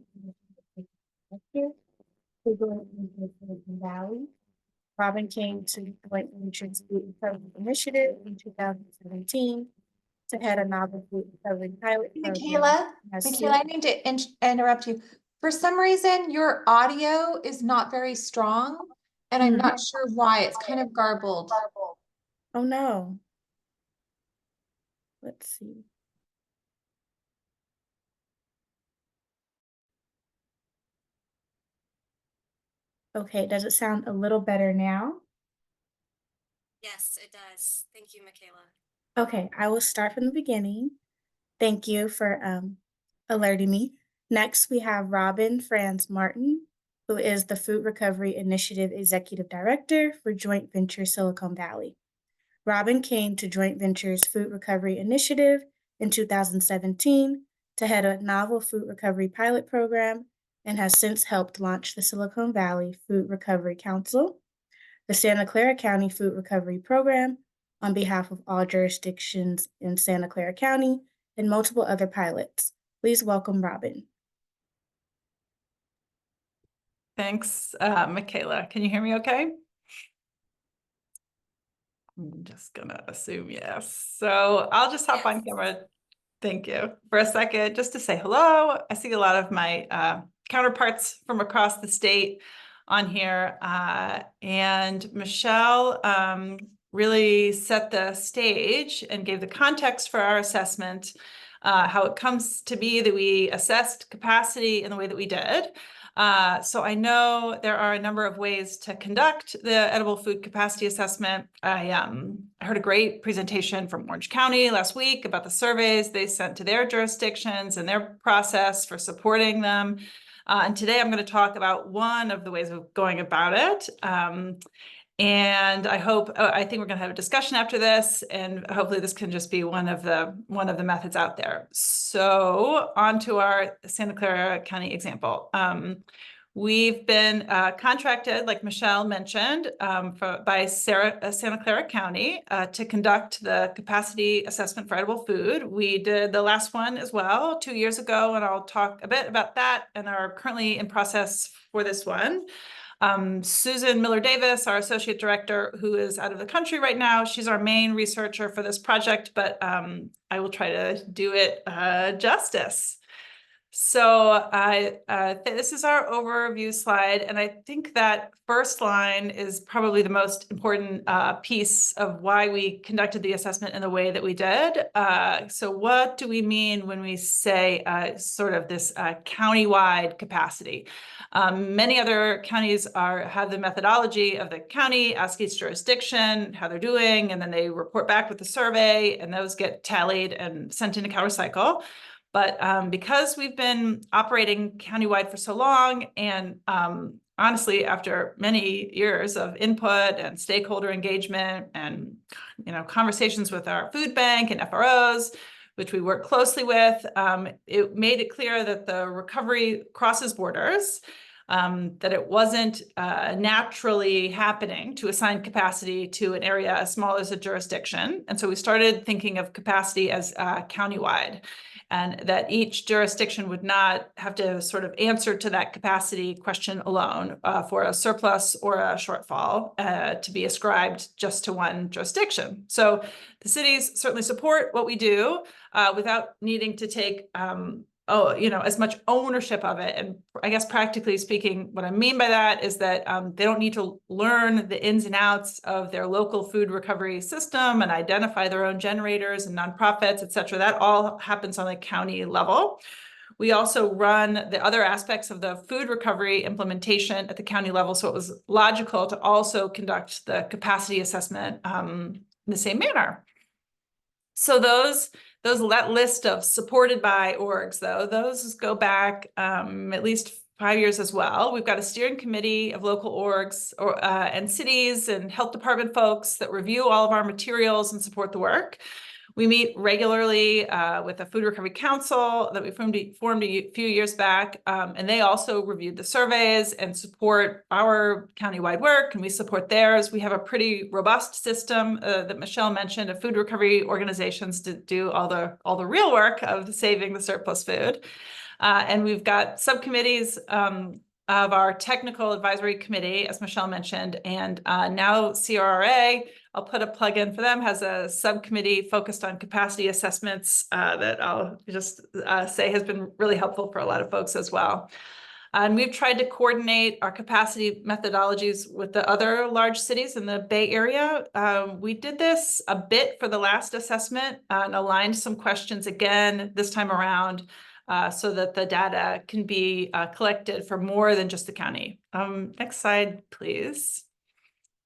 Valley. Robin came to the Joint Nations Food Recovery Initiative in 2017 to head a novel food recovery pilot program. Michaela, I need to interrupt you. For some reason, your audio is not very strong, and I'm not sure why. It's kind of garbled. Oh no. Let's see. Okay, does it sound a little better now? Yes, it does. Thank you, Michaela. Okay, I will start from the beginning. Thank you for alerting me. Next, we have Robin Franz Martin, who is the Food Recovery Initiative Executive Director for Joint Venture Silicon Valley. Robin came to Joint Venture's Food Recovery Initiative in 2017 to head a novel food recovery pilot program and has since helped launch the Silicon Valley Food Recovery Council, the Santa Clara County Food Recovery Program, on behalf of all jurisdictions in Santa Clara County, and multiple other pilots. Please welcome Robin. Thanks, Michaela. Can you hear me okay? I'm just gonna assume yes. So I'll just hop on camera. Thank you for a second, just to say hello. I see a lot of my counterparts from across the state on here. And Michelle really set the stage and gave the context for our assessment, how it comes to be that we assessed capacity in the way that we did. So I know there are a number of ways to conduct the edible food capacity assessment. I heard a great presentation from Orange County last week about the surveys they sent to their jurisdictions and their process for supporting them. And today I'm going to talk about one of the ways of going about it. And I think we're going to have a discussion after this, and hopefully this can just be one of the methods out there. So on to our Santa Clara County example. We've been contracted, like Michelle mentioned, by Santa Clara County to conduct the capacity assessment for edible food. We did the last one as well 2 years ago, and I'll talk a bit about that and are currently in process for this one. Susan Miller-Davis, our associate director, who is out of the country right now, she's our main researcher for this project, but I will try to do it justice. So this is our overview slide, and I think that first line is probably the most important piece of why we conducted the assessment in the way that we did. So what do we mean when we say sort of this county-wide capacity? Many other counties have the methodology of the county, ask each jurisdiction how they're doing, and then they report back with the survey, and those get tallied and sent into CalRecycle. But because we've been operating countywide for so long, and honestly, after many years of input and stakeholder engagement and conversations with our food bank and FROs, which we work closely with, it made it clear that the recovery crosses borders, that it wasn't naturally happening to assign capacity to an area as small as a jurisdiction. And so we started thinking of capacity as countywide, and that each jurisdiction would not have to sort of answer to that capacity question alone for a surplus or a shortfall to be ascribed just to one jurisdiction. So the cities certainly support what we do without needing to take as much ownership of it. And I guess practically speaking, what I mean by that is that they don't need to learn the ins and outs of their local food recovery system and identify their own generators and nonprofits, et cetera. That all happens on the county level. We also run the other aspects of the food recovery implementation at the county level. So it was logical to also conduct the capacity assessment in the same manner. So that list of supported by orgs, though, those go back at least 5 years as well. We've got a steering committee of local orgs and cities and health department folks that review all of our materials and support the work. We meet regularly with a food recovery council that we formed a few years back, and they also reviewed the surveys and support our countywide work, and we support theirs. We have a pretty robust system that Michelle mentioned of food recovery organizations to do all the real work of saving the surplus food. And we've got subcommittees of our technical advisory committee, as Michelle mentioned, and now CRRA, I'll put a plug in for them, has a subcommittee focused on capacity assessments that I'll just say has been really helpful for a lot of folks as well. And we've tried to coordinate our capacity methodologies with the other large cities in the Bay Area. We did this a bit for the last assessment and aligned some questions again this time around so that the data can be collected for more than just the county. Next slide, please.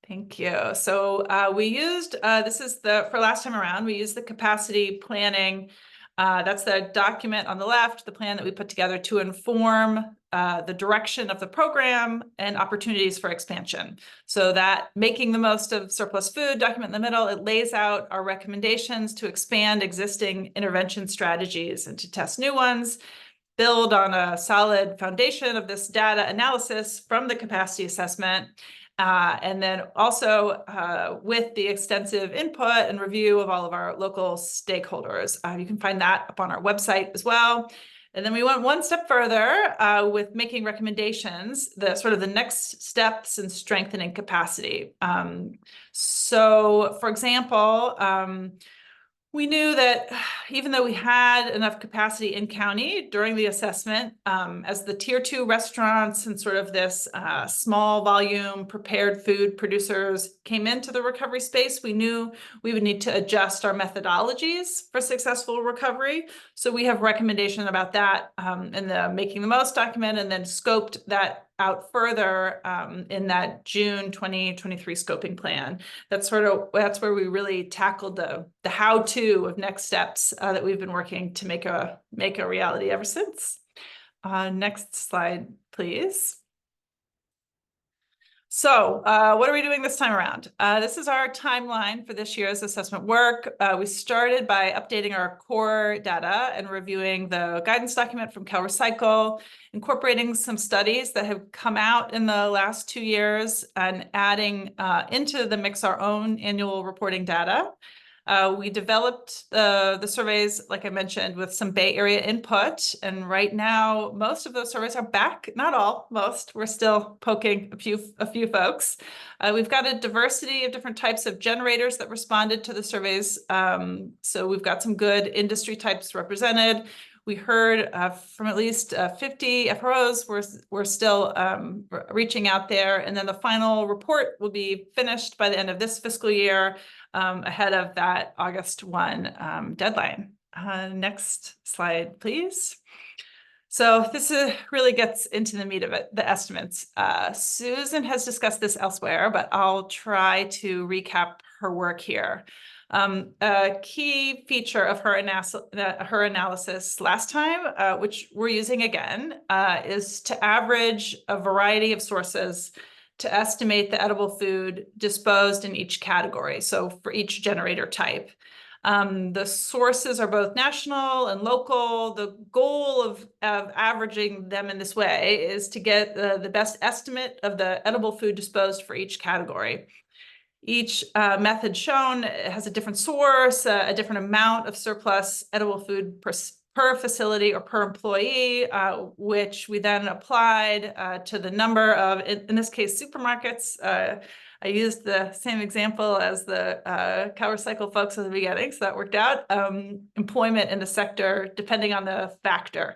Thank you. So we used, this is for last time around, we used the capacity planning. That's the document on the left, the plan that we put together to inform the direction of the program and opportunities for expansion. So that making the most of surplus food document in the middle, it lays out our recommendations to expand existing intervention strategies and to test new ones, build on a solid foundation of this data analysis from the capacity assessment, and then also with the extensive input and review of all of our local stakeholders. You can find that up on our website as well. And then we went one step further with making recommendations, the next steps in strengthening capacity. So for example, we knew that even though we had enough capacity in county during the assessment, as the tier 2 restaurants and sort of this small volume prepared food producers came into the recovery space, we knew we would need to adjust our methodologies for successful recovery. So we have recommendation about that in the Making the Most document, and then scoped that out further in that June 2023 scoping plan. That's where we really tackled the how-to of next steps that we've been working to make a reality ever since. Next slide, please. So what are we doing this time around? This is our timeline for this year's assessment work. We started by updating our core data and reviewing the guidance document from CalRecycle, incorporating some studies that have come out in the last 2 years and adding into the mix our own annual reporting data. We developed the surveys, like I mentioned, with some Bay Area input. And right now, most of those surveys are back. Not all, most. We're still poking a few folks. We've got a diversity of different types of generators that responded to the surveys. So we've got some good industry types represented. We heard from at least 50 FROs. We're still reaching out there. And then the final report will be finished by the end of this fiscal year, ahead of that August 1 deadline. Next slide, please. So this really gets into the meat of it, the estimates. Susan has discussed this elsewhere, but I'll try to recap her work here. A key feature of her analysis last time, which we're using again, is to average a variety of sources to estimate the edible food disposed in each category, so for each generator type. The sources are both national and local. The goal of averaging them in this way is to get the best estimate of the edible food disposed for each category. Each method shown has a different source, a different amount of surplus edible food per facility or per employee, which we then applied to the number of, in this case, supermarkets. I used the same example as the CalRecycle folks at the beginning, so that worked out. Employment in the sector, depending on the factor.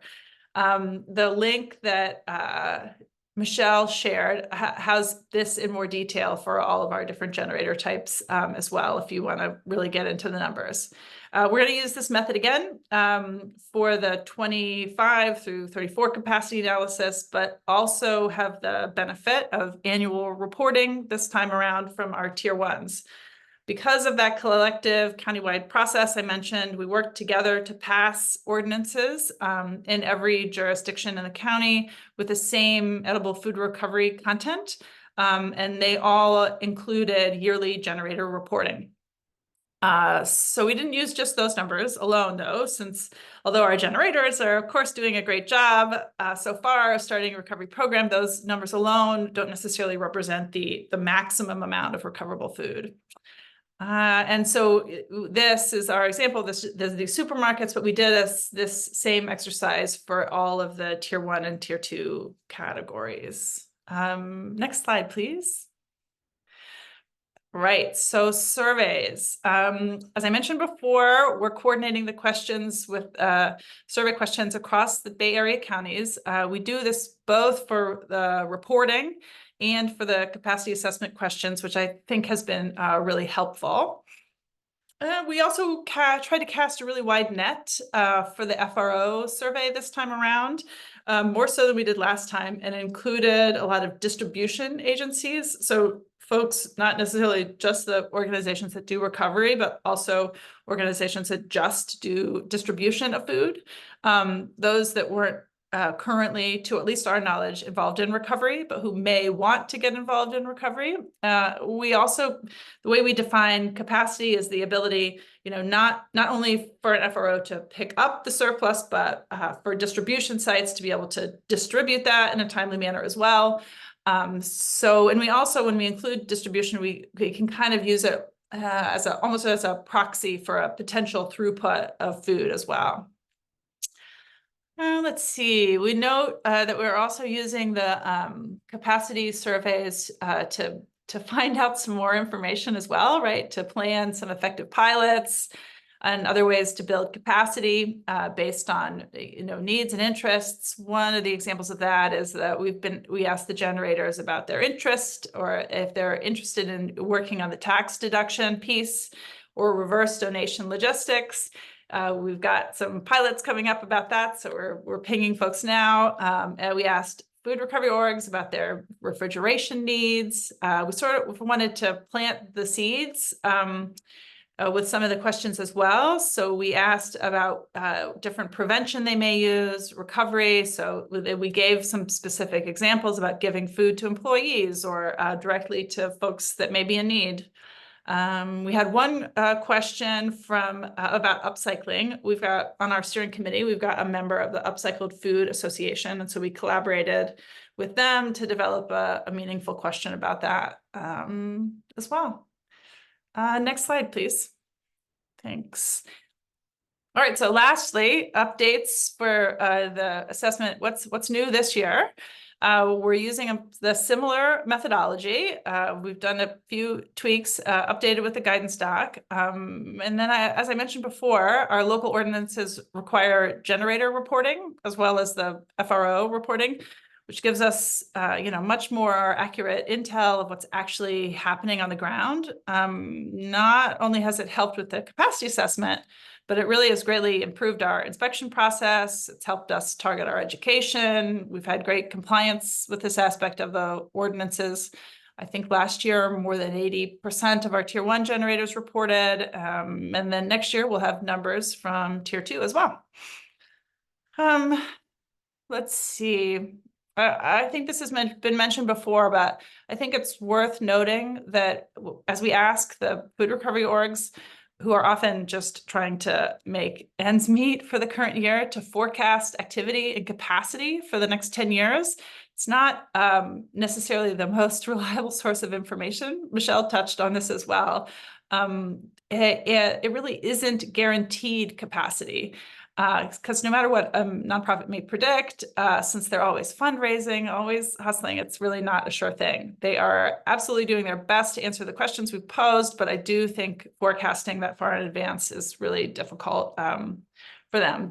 The link that Michelle shared has this in more detail for all of our different generator types as well, if you want to really get into the numbers. We're going to use this method again for the 25 through 34 capacity analysis, but also have the benefit of annual reporting this time around from our tier 1s. Because of that collective countywide process I mentioned, we worked together to pass ordinances in every jurisdiction in the county with the same edible food recovery content, and they all included yearly generator reporting. So we didn't use just those numbers alone, though, since although our generators are, of course, doing a great job so far starting a recovery program, those numbers alone don't necessarily represent the maximum amount of recoverable food. And so this is our example. There's these supermarkets, but we did this same exercise for all of the tier 1 and tier 2 categories. Next slide, please. Right, so surveys. As I mentioned before, we're coordinating the questions with survey questions across the Bay Area counties. We do this both for the reporting and for the capacity assessment questions, which I think has been really helpful. We also tried to cast a really wide net for the FRO survey this time around, more so than we did last time, and included a lot of distribution agencies. So folks, not necessarily just the organizations that do recovery, but also organizations that just do distribution of food. Those that weren't currently, to at least our knowledge, involved in recovery, but who may want to get involved in recovery. We also, the way we define capacity is the ability, not only for an FRO to pick up the surplus, but for distribution sites to be able to distribute that in a timely manner as well. And we also, when we include distribution, we can kind of use it almost as a proxy for a potential throughput of food as well. Let's see, we note that we're also using the capacity surveys to find out some more information as well, right? To plan some effective pilots and other ways to build capacity based on needs and interests. One of the examples of that is that we asked the generators about their interest, or if they're interested in working on the tax deduction piece or reverse donation logistics. We've got some pilots coming up about that, so we're pinging folks now. And we asked food recovery orgs about their refrigeration needs. We sort of wanted to plant the seeds with some of the questions as well. So we asked about different prevention they may use, recovery. So we gave some specific examples about giving food to employees or directly to folks that may be in need. We had one question about upcycling. We've got on our steering committee, we've got a member of the Upcycled Food Association. And so we collaborated with them to develop a meaningful question about that as well. Next slide, please. Thanks. All right, so lastly, updates for the assessment. What's new this year? We're using the similar methodology. We've done a few tweaks, updated with the guidance doc. And then as I mentioned before, our local ordinances require generator reporting as well as the FRO reporting, which gives us much more accurate intel of what's actually happening on the ground. Not only has it helped with the capacity assessment, but it really has greatly improved our inspection process. It's helped us target our education. We've had great compliance with this aspect of the ordinances. I think last year, more than 80% of our Tier 1 generators reported. And then next year, we'll have numbers from Tier 2 as well. Let's see. I think this has been mentioned before, but I think it's worth noting that as we ask the food recovery orgs, who are often just trying to make ends meet for the current year, to forecast activity and capacity for the next 10 years, it's not necessarily the most reliable source of information. Michelle touched on this as well. It really isn't guaranteed capacity. Because no matter what a nonprofit may predict, since they're always fundraising, always hustling, it's really not a sure thing. They are absolutely doing their best to answer the questions we've posed, but I do think forecasting that far in advance is really difficult for them.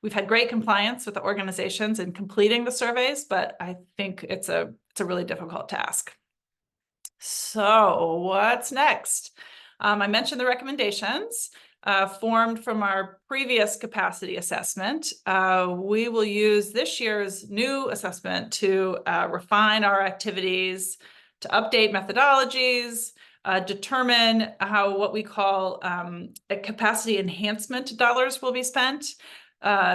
We've had great compliance with the organizations in completing the surveys, but I think it's a really difficult task. So what's next? I mentioned the recommendations. Formed from our previous capacity assessment. We will use this year's new assessment to refine our activities, to update methodologies, determine how what we call capacity enhancement dollars will be spent.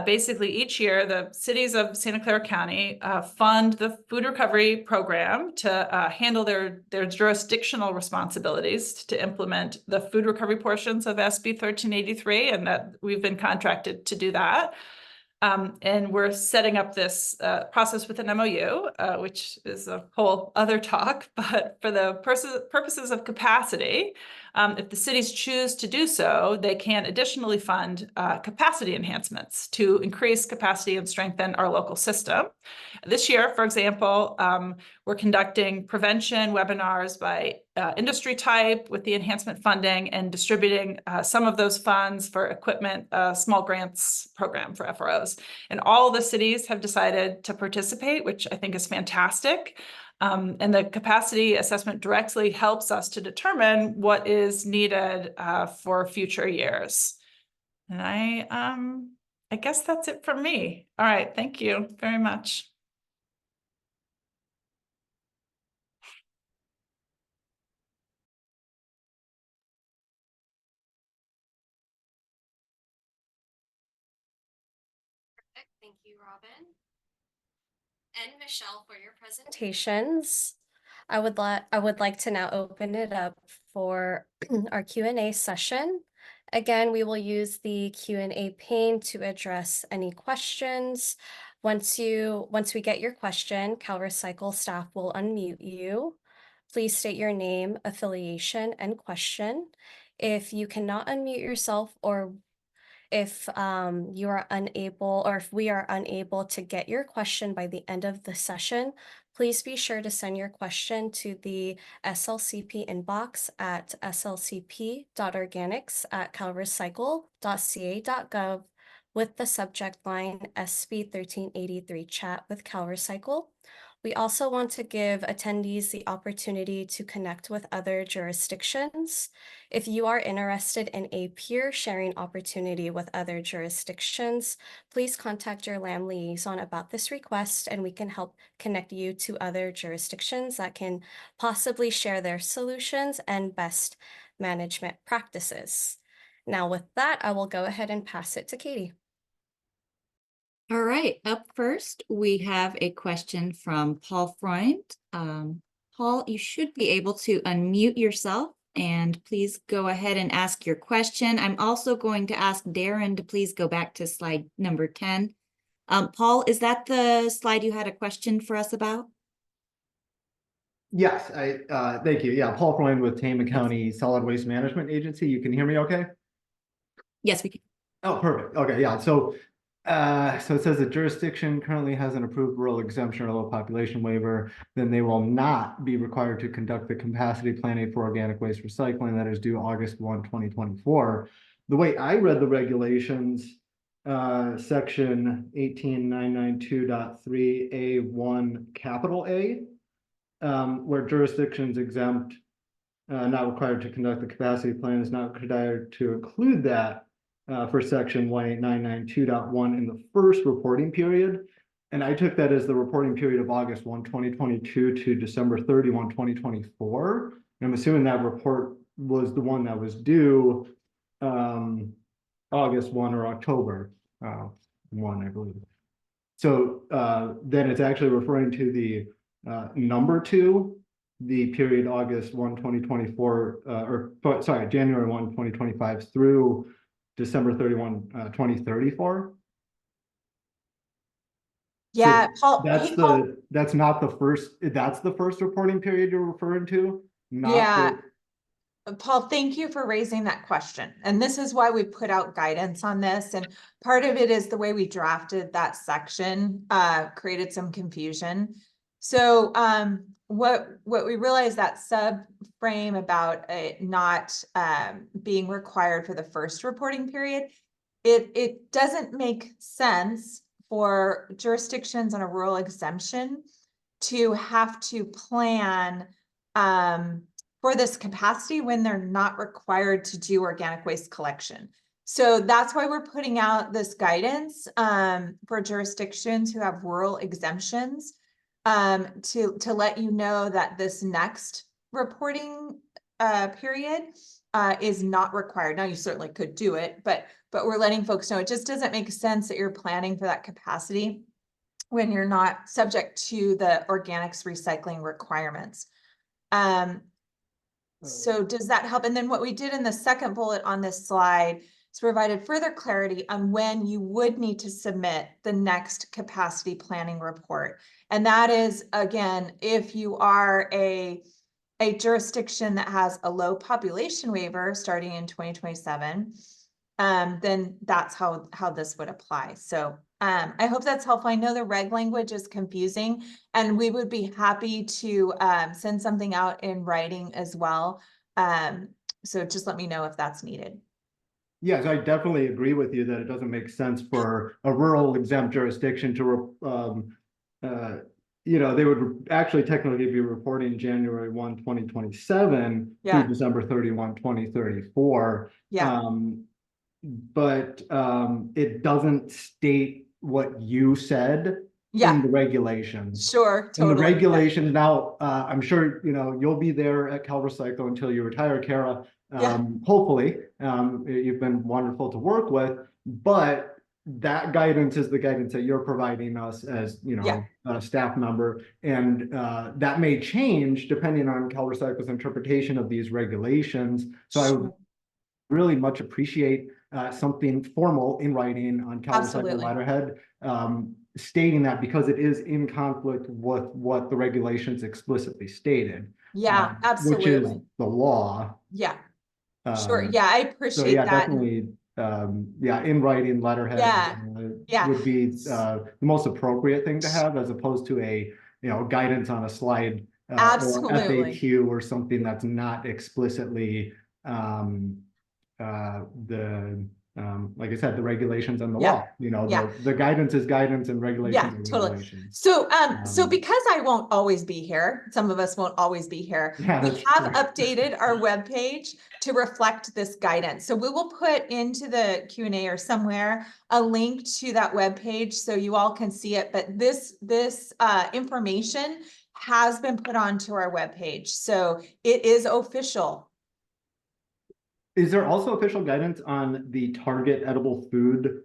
Basically, each year, the cities of Santa Clara County fund the food recovery program to handle their jurisdictional responsibilities to implement the food recovery portions of SB 1383, and that we've been contracted to do that. And we're setting up this process with an MOU, which is a whole other talk, but for the purposes of capacity, if the cities choose to do so, they can additionally fund capacity enhancements to increase capacity and strengthen our local system. This year, for example, we're conducting prevention webinars by industry type with the enhancement funding and distributing some of those funds for equipment, small grants program for FROs. And all the cities have decided to participate, which I think is fantastic. And the capacity assessment directly helps us to determine what is needed for future years. And I guess that's it from me. All right, thank you very much. Perfect. Thank you, Robin and Michelle, for your presentations. I would like to now open it up for our Q&A session. Again, we will use the Q&A pane to address any questions. Once we get your question, CalRecycle staff will unmute you. Please state your name, affiliation, and question. If you cannot unmute yourself, or if you are unable, or if we are unable to get your question by the end of the session, please be sure to send your question to the SLCP inbox at slcp.organics@calrecycle.ca.gov with the subject line SB 1383 chat with CalRecycle. We also want to give attendees the opportunity to connect with other jurisdictions. If you are interested in a peer sharing opportunity with other jurisdictions, please contact your LAM liaison about this request, and we can help connect you to other jurisdictions that can possibly share their solutions and best management practices. Now, with that, I will go ahead and pass it to Katie. All right, up first, we have a question from Paul Freund. Paul, you should be able to unmute yourself, and please go ahead and ask your question. I'm also going to ask Darren to please go back to slide number 10. Paul, is that the slide you had a question for us about? Yes, thank you. Yeah, Paul Freund with Tama County Solid Waste Management Agency. You can hear me okay? Yes, we can. Oh, perfect. Okay, yeah. So it says the jurisdiction currently has an approved rural exemption or low population waiver, then they will not be required to conduct the capacity planning for organic waste recycling that is due August 1, 2024. The way I read the regulations, section 18992.3A1 capital A, where jurisdictions exempt, not required to conduct the capacity plan, is not required to include that for section 18992.1 in the first reporting period. And I took that as the reporting period of August 1, 2022 to December 31, 2024. And I'm assuming that report was the one that was due August 1 or October 1, I believe. So then it's actually referring to the number 2, the period August 1, 2024, January 1, 2025 through December 31, 2034. Yeah, So Paul. that's not the first. That's the first reporting period you're referring to. Yeah, Paul, thank you for raising that question. And this is why we put out guidance on this. And part of it is the way we drafted that section created some confusion. So what we realized, that subframe about it not being required for the first reporting period, it doesn't make sense for jurisdictions on a rural exemption to have to plan for this capacity when they're not required to do organic waste collection. So that's why we're putting out this guidance for jurisdictions who have rural exemptions, to let you know that this next reporting period is not required. Now, you certainly could do it, but we're letting folks know it just doesn't make sense that you're planning for that capacity when you're not subject to the organics recycling requirements. So does that help? And then what we did in the second bullet on this slide is provided further clarity on when you would need to submit the next capacity planning report. And that is, again, if you are a jurisdiction that has a low population waiver starting in 2027, then that's how this would apply. So I hope that's helpful. I know the reg language is confusing, and we would be happy to send something out in writing as well. So just let me know if that's needed. Yes, I definitely agree with you that it doesn't make sense for a rural exempt jurisdiction to they would actually technically be reporting January 1, 2027 Yeah. through December 31, 2034. Yeah. But it doesn't state what you said Yeah. in the regulations. Sure, In the totally. Yeah. regulations now, I'm sure you'll be there at CalRecycle until you retire, Kara. Yeah. Hopefully, you've been wonderful to work with, but that guidance is the guidance that you're providing us as Yeah. a staff member, and that may change depending on CalRecycle's interpretation of these regulations. So I would really much appreciate something formal in writing on CalRecycle Absolutely. letterhead, stating that, because it is in conflict with what the regulations explicitly stated. Yeah, Which is absolutely. the law. Yeah, sure. Um, Yeah, I So appreciate yeah, that. definitely, in writing letterhead. Yeah, yeah. Would be the most appropriate thing to have, as opposed to a, guidance on a slide. Or Absolutely. FAQ or something that's not explicitly like I said, the regulations and the Yeah. law. Yeah. The guidance is guidance and regulations Yeah, are totally. regulations. So, so because I won't always be here, some of us won't always be here. Yeah, We that's have true. updated our webpage to reflect this guidance. So we will put into the Q&A or somewhere a link to that webpage so you all can see it. But this information has been put onto our webpage, so it is official. Is there also official guidance on the target edible food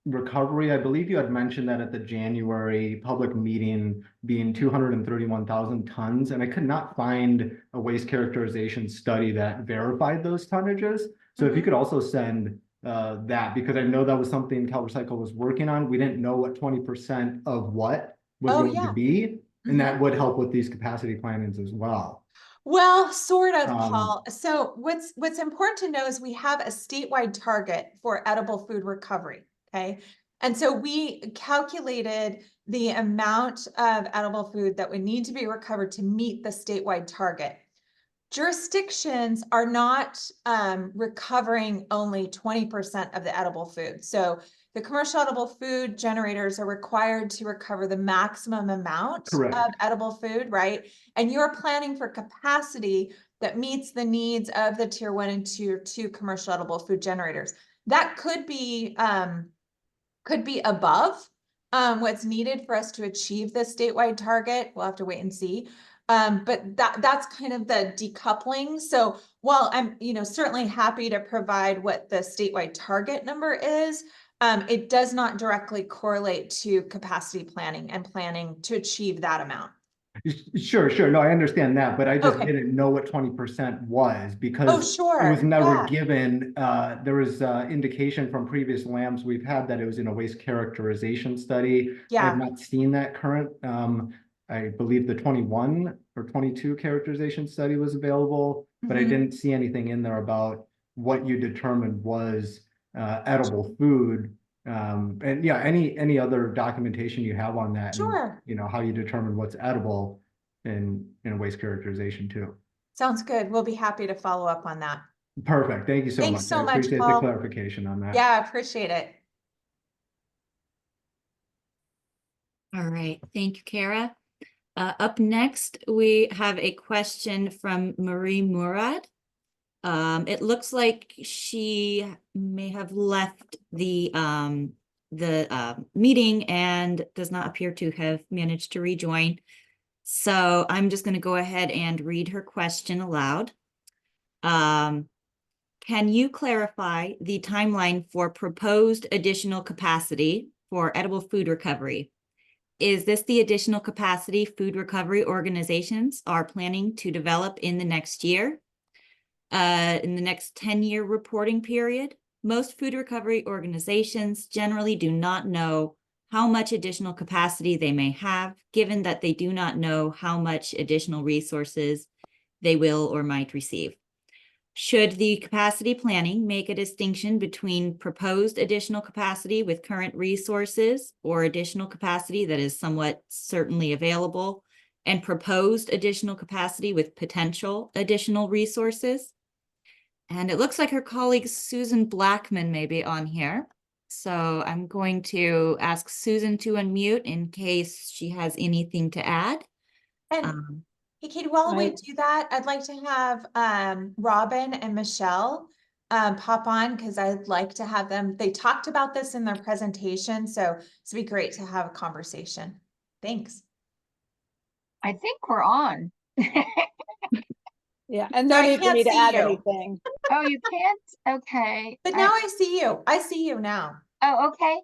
recovery? I believe you had mentioned that at the January public meeting being 231,000 tons, and I could not find a waste characterization study that verified those tonnages. So if you could also send that, because I know that was something CalRecycle was working on. We didn't know what 20% of what was going to be, and that would help with these capacity plannings as well. Well, sort of, Paul. So what's important to know is we have a statewide target for edible food recovery, okay? And so we calculated the amount of edible food that would need to be recovered to meet the statewide target. Jurisdictions are not recovering only 20% of the edible food. So the commercial edible food generators are required to recover the maximum amount Correct. of edible food, right? And you're planning for capacity that meets the needs of the tier 1 and tier 2 commercial edible food generators. That could be above what's needed for us to achieve the statewide target. We'll have to wait and see. But that's kind of the decoupling. So while I'm, certainly happy to provide what the statewide target number is, it does not directly correlate to capacity planning and planning to achieve that amount. Sure. No, I understand that, but I just Okay. didn't know what 20% was, Oh, because sure. it was never Yeah. given. There was indication from previous LAMs we've had that it was in a waste characterization study. I have Yeah. not seen that current. I believe the 21 or 22 characterization study was available, but I didn't see anything in there about what you determined was edible food. And yeah, any other documentation you have on that, Sure. and how you determine what's edible in a waste characterization too. Sounds good. We'll be happy to follow up on that. Perfect. Thank you so Thanks much. so I much, appreciate the Paul. clarification on that. Yeah, I appreciate it. All right, thank you, Kara. Up next, we have a question from Marie Murad. It looks like she may have left the meeting and does not appear to have managed to rejoin. So I'm just going to go ahead and read her question aloud. Can you clarify the timeline for proposed additional capacity for edible food recovery? Is this the additional capacity food recovery organizations are planning to develop in the next year? In the next 10-year reporting period? Most food recovery organizations generally do not know how much additional capacity they may have, given that they do not know how much additional resources they will or might receive. Should the capacity planning make a distinction between proposed additional capacity with current resources or additional capacity that is somewhat certainly available and proposed additional capacity with potential additional resources? And it looks like her colleague Susan Blackman may be on here. So I'm going to ask Susan to unmute in case she has anything to add. And hey, Katie, while we do that, I'd like to have Robin and Michelle pop on because I'd like to have them. They talked about this in their presentation, so it'd be great to have a conversation. Thanks. I think we're on. Yeah, and no I need for can't me to see add you. anything. Oh, you can't? Okay. But now I see you. I see you now. Oh, okay.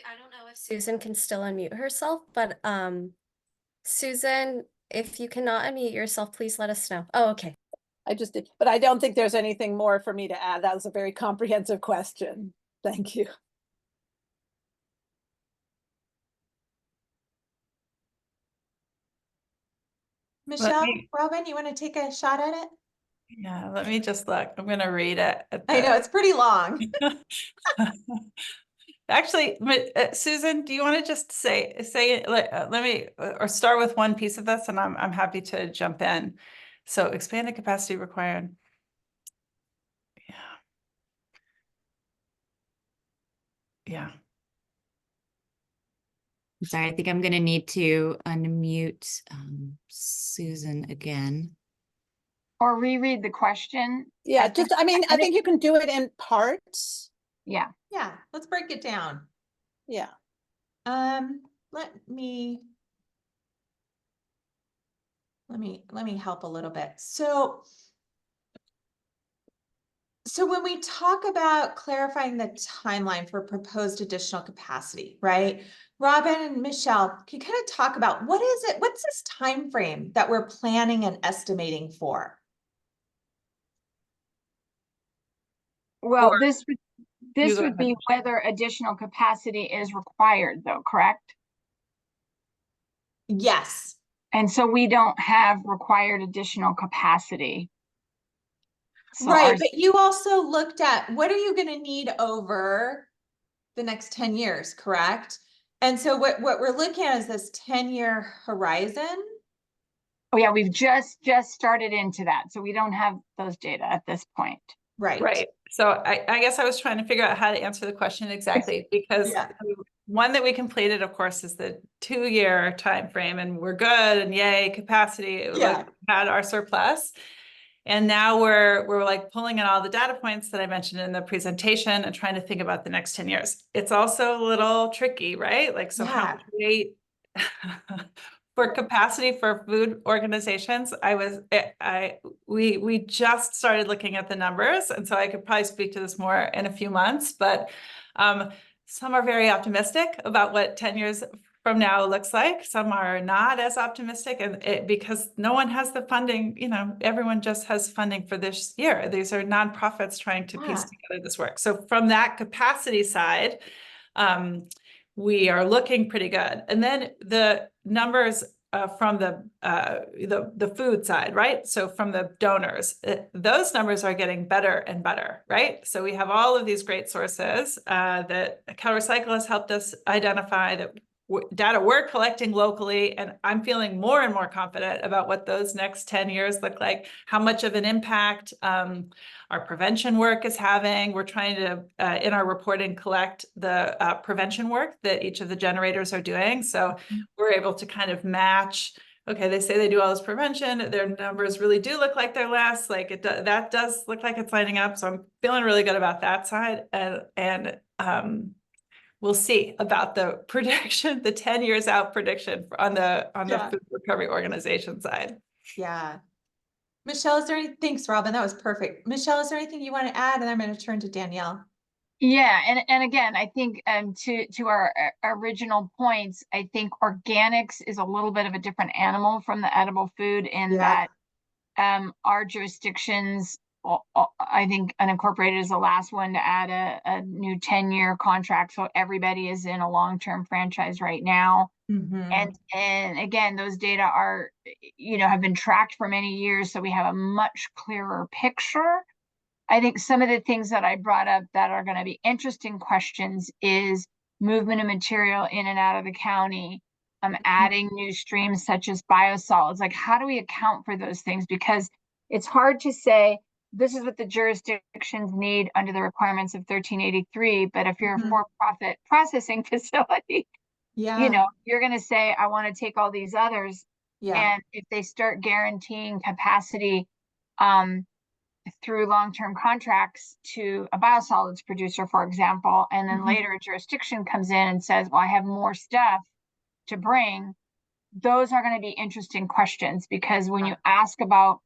I don't know if Susan can still unmute herself, but Susan, if you cannot unmute yourself, please let us know. Oh, okay. I just did, but I don't think there's anything more for me to add. That was a very comprehensive question. Thank you. Michelle, Robin, you want to take a shot at it? Yeah, let me just look. I'm going to read it. I know it's pretty long. Actually, Susan, do you want to just say let me or start with one piece of this, and I'm happy to jump in. So expanded capacity required. Yeah. Yeah. I'm sorry, I think I'm going to need to unmute Susan again. Or reread the question. Yeah, just, I mean, I think you can do it in parts. Yeah. Yeah, let's break it down. Yeah. Let me help a little bit. So when we talk about clarifying the timeline for proposed additional capacity, right? Robin and Michelle, can you kind of talk about what's this time frame that we're planning and estimating for? Well, Or- this You go would be ahead. whether additional capacity is required though, correct? Yes. And so we don't have required additional capacity. So Right, but you also looked at what are you going to need over the next 10 years, correct? And so what we're looking at is this 10-year horizon. Oh yeah, we've just started into that. So we don't have those data at this point. Right. Right. So I guess I was trying to figure out how to answer the question exactly, because Yeah. one that we completed, of course, is the 2-year time frame, and we're good and yay, capacity. Yeah. Like, had our surplus. And now we're like pulling in all the data points that I mentioned in the presentation and trying to think about the next 10 years. It's also a little tricky, right? Like, so how much weight for capacity for food organizations? We just started looking at the numbers, and so I could probably speak to this more in a few months, but some are very optimistic about what 10 years from now looks like. Some are not as optimistic, and because no one has the funding, everyone just has funding for this year. These are nonprofits trying to piece together this work. So from that capacity side, we are looking pretty good. And then the numbers from the food side, right? So from the donors, those numbers are getting better and better, right? So we have all of these great sources that CalRecycle has helped us identify, that data we're collecting locally, and I'm feeling more and more confident about what those next 10 years look like, how much of an impact our prevention work is having. We're trying to, in our reporting, collect the prevention work that each of the generators are doing. So we're able to kind of match, okay, they say they do all this prevention, their numbers really do look like they're less, like that does look like it's lining up. So I'm feeling really good about that side. And we'll see about the prediction, the 10 years out prediction on the food recovery organization side. Yeah. Michelle, is there any, thanks, Robin, that was perfect. Michelle, is there anything you want to add? And I'm going to turn to Danielle. Yeah, and again, I think to our original points, I think organics is a little bit of a different animal from the edible food in that our jurisdictions, I think unincorporated is the last one to add a new 10-year contract. So everybody is in a long-term franchise right now. And again, those data are, have been tracked for many years. So we have a much clearer picture. I think some of the things that I brought up that are going to be interesting questions is movement of material in and out of the county, adding new streams such as biosolids. Like, how do we account for those things? Because it's hard to say this is what the jurisdictions need under the requirements of 1383. But if you're a for-profit processing facility, Yeah. you're going to say, I want to take all these others. Yeah. And if they start guaranteeing capacity through long-term contracts to a biosolids producer, for example, and then later a jurisdiction comes in and says, well, I have more stuff to bring, those are going to be interesting questions, because when you ask about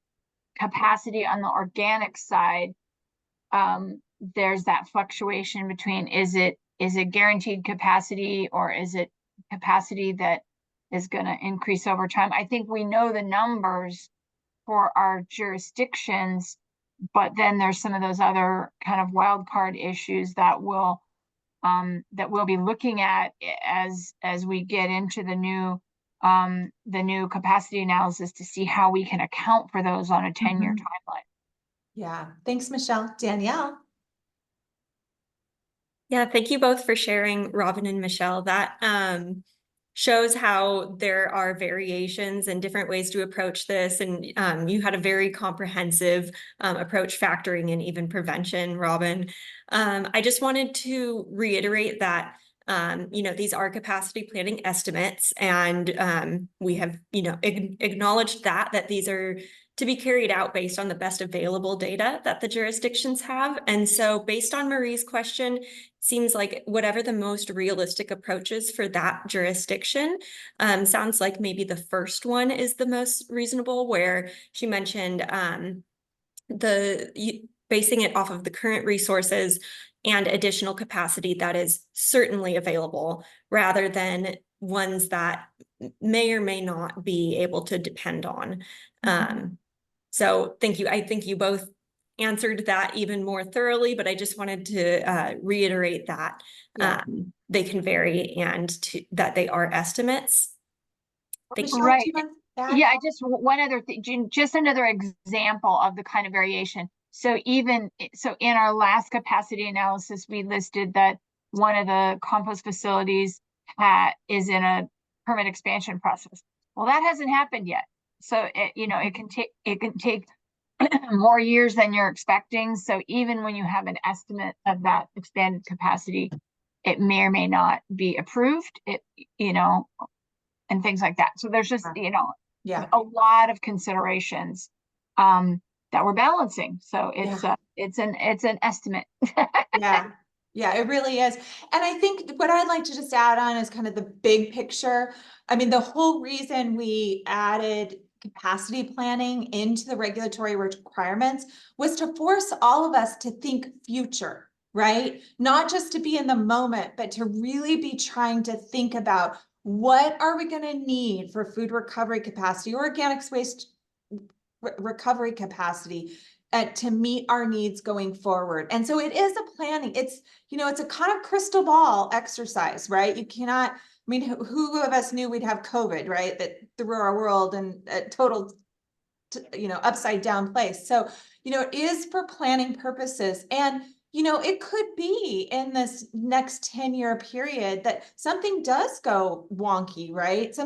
capacity on the organic side, there's that fluctuation between is it guaranteed capacity, or is it capacity that is going to increase over time? I think we know the numbers for our jurisdictions, but then there's some of those other kind of wild card issues that we'll be looking at as we get into the new capacity analysis to see how we can account for those on a 10-year timeline. Yeah. Thanks, Michelle. Danielle. Yeah, thank you both for sharing, Robin and Michelle. That shows how there are variations and different ways to approach this. And you had a very comprehensive approach factoring in even prevention, Robin. I just wanted to reiterate that these are capacity planning estimates, and we have, acknowledged that these are to be carried out based on the best available data that the jurisdictions have. And so based on Marie's question, seems like whatever the most realistic approach is for that jurisdiction, sounds like maybe the first one is the most reasonable, where she mentioned basing it off of the current resources and additional capacity that is certainly available, rather than ones that may or may not be able to depend on. So thank you. I think you both answered that even more thoroughly, but I just wanted to reiterate that they can vary and that they are estimates. Thank you. Right. Yeah, just one other thing, just another example of the kind of variation. So in our last capacity analysis, we listed that one of the compost facilities is in a permit expansion process. Well, that hasn't happened yet. So it can take more years than you're expecting. So even when you have an estimate of that expanded capacity, it may or may not be approved. And things like that. So there's just a lot of considerations that we're balancing. So it's an estimate. Yeah, it really is. And I think what I'd like to just add on is kind of the big picture. I mean, the whole reason we added capacity planning into the regulatory requirements was to force all of us to think future, right? Not just to be in the moment, but to really be trying to think about what are we going to need for food recovery capacity, organics waste recovery capacity, to meet our needs going forward. And so it is a planning. It's a kind of crystal ball exercise, right? You cannot. I mean, who of us knew we'd have COVID, right? That threw our world in a total, upside down place. So, it is for planning purposes. And, it could be in this next 10-year period that something does go wonky, right?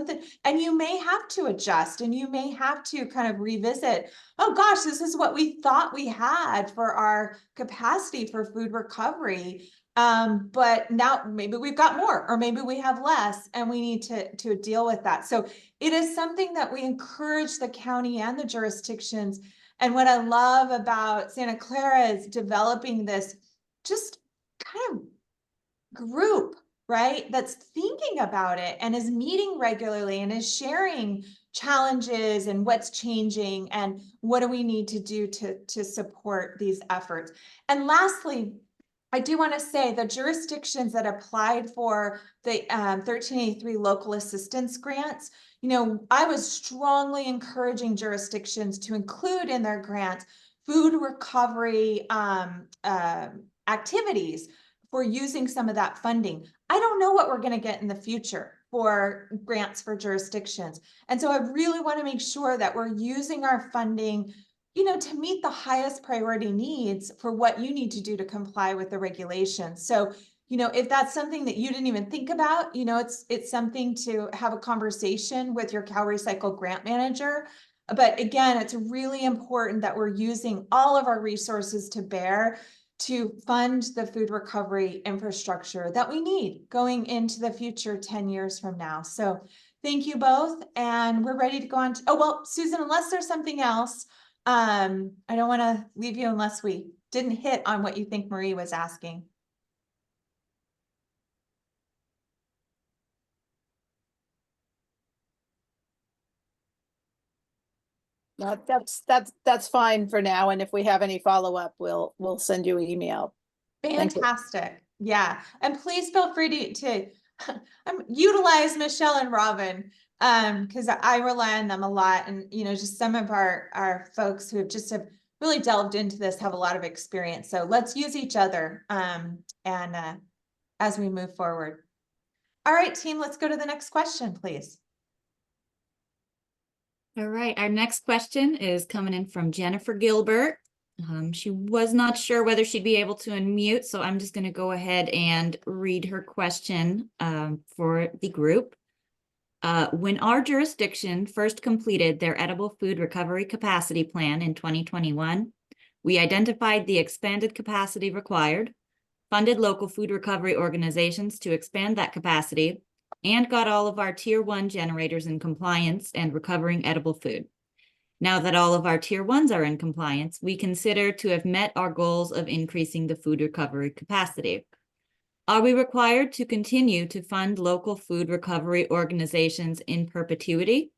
And you may have to adjust, and you may have to kind of revisit, oh gosh, this is what we thought we had for our capacity for food recovery. But now maybe we've got more, or maybe we have less, and we need to deal with that. So it is something that we encourage the county and the jurisdictions. And what I love about Santa Clara is developing this just kind of group, right? That's thinking about it and is meeting regularly and is sharing challenges and what's changing and what do we need to do to support these efforts. And lastly, I do want to say the jurisdictions that applied for the 1383 local assistance grants, I was strongly encouraging jurisdictions to include in their grants food recovery activities for using some of that funding. I don't know what we're going to get in the future for grants for jurisdictions. And so I really want to make sure that we're using our funding to meet the highest priority needs for what you need to do to comply with the regulations. So, if that's something that you didn't even think about, it's something to have a conversation with your CalRecycle grant manager. But again, it's really important that we're using all of our resources to bear to fund the food recovery infrastructure that we need going into the future 10 years from now. So thank you both. And we're ready to go on to, oh, well, Susan, unless there's something else, I don't want to leave you unless we didn't hit on what you think Marie was asking. No, that's fine for now. And if we have any follow-up, we'll send you an email. Thank you. Fantastic. Yeah. And please feel free to utilize Michelle and Robin, because I rely on them a lot. And, just some of our folks who have really delved into this have a lot of experience. So let's use each other as we move forward. All right, team, let's go to the next question, please. All right, our next question is coming in from Jennifer Gilbert. She was not sure whether she'd be able to unmute, so I'm just going to go ahead and read her question for the group. When our jurisdiction first completed their edible food recovery capacity plan in 2021, we identified the expanded capacity required, funded local food recovery organizations to expand that capacity, and got all of our Tier 1 generators in compliance and recovering edible food. Now that all of our Tier 1s are in compliance, we consider to have met our goals of increasing the food recovery capacity. Are we required to continue to fund local food recovery organizations in perpetuity?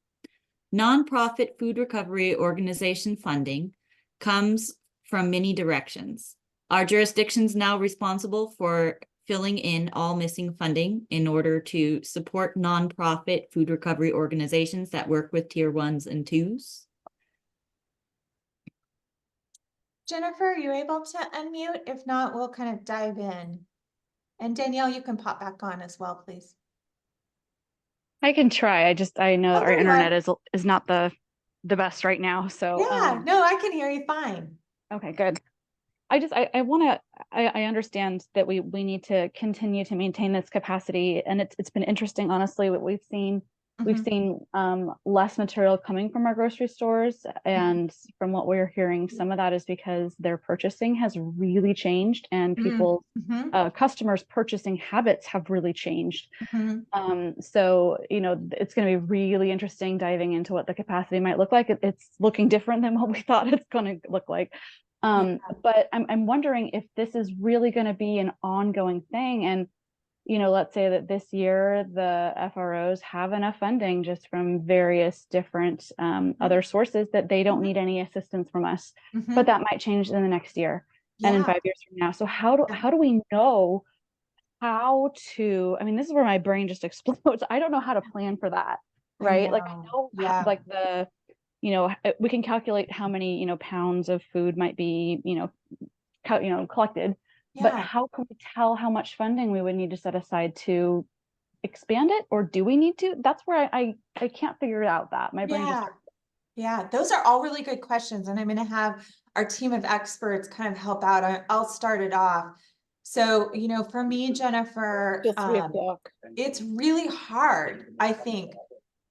Nonprofit food recovery organization funding comes from many directions. Are jurisdictions now responsible for filling in all missing funding in order to support nonprofit food recovery organizations that work with Tier 1s and 2s? Jennifer, are you able to unmute? If not, we'll kind of dive in. And Danielle, you can pop back on as well, please. I can try. I know our there you internet are. is not the best right now. So Yeah, no, I can hear you fine. okay, good. I understand that we need to continue to maintain this capacity, and it's been interesting, honestly, what we've seen. We've seen less material coming from our grocery stores, and from what we're hearing, some of that is because their purchasing has really changed, and people's customers' purchasing habits have really changed. So, it's going to be really interesting diving into what the capacity might look like. It's looking different than what we thought it's going to look like. But I'm wondering if this is really going to be an ongoing thing. And, let's say that this year the FROs have enough funding just from various different other sources that they don't need any assistance from us. But that might change in the next year and in 5 years from now. So how do we know how to, this is where my brain just explodes. I don't know how to plan for that, right? I know we can calculate how many, pounds of food might be, collected, but how can we tell how much funding we would need to set aside to expand it? Or do we need to? That's where I can't figure it out. That my brain just. Yeah, those are all really good questions. And I'm going to have our team of experts kind of help out. I'll start it off. So, for me, Jennifer, it's really hard, I think,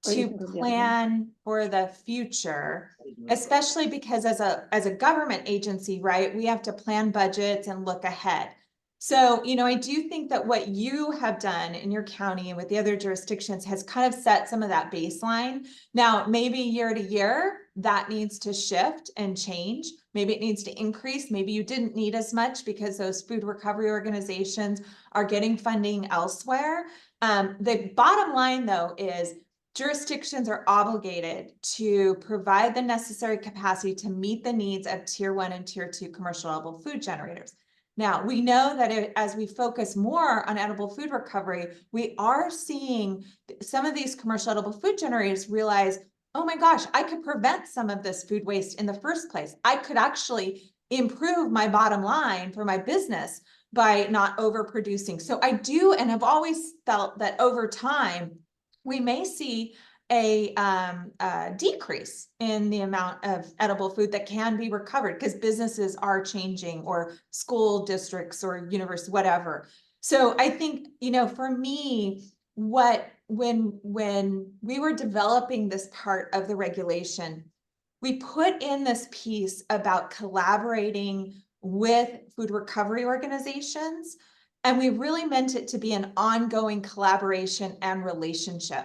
to plan for the future, especially because as a government agency, right, we have to plan budgets and look ahead. So, I do think that what you have done in your county and with the other jurisdictions has kind of set some of that baseline. Now, maybe year to year, that needs to shift and change. Maybe it needs to increase. Maybe you didn't need as much because those food recovery organizations are getting funding elsewhere. The bottom line, though, is jurisdictions are obligated to provide the necessary capacity to meet the needs of Tier 1 and Tier 2 commercial edible food generators. Now, we know that as we focus more on edible food recovery, we are seeing some of these commercial edible food generators realize, oh my gosh, I could prevent some of this food waste in the first place. I could actually improve my bottom line for my business by not overproducing. So I do, and I've always felt that over time, we may see a decrease in the amount of edible food that can be recovered because businesses are changing or school districts or universities, whatever. So I think, for me, when we were developing this part of the regulation, we put in this piece about collaborating with food recovery organizations, and we really meant it to be an ongoing collaboration and relationship.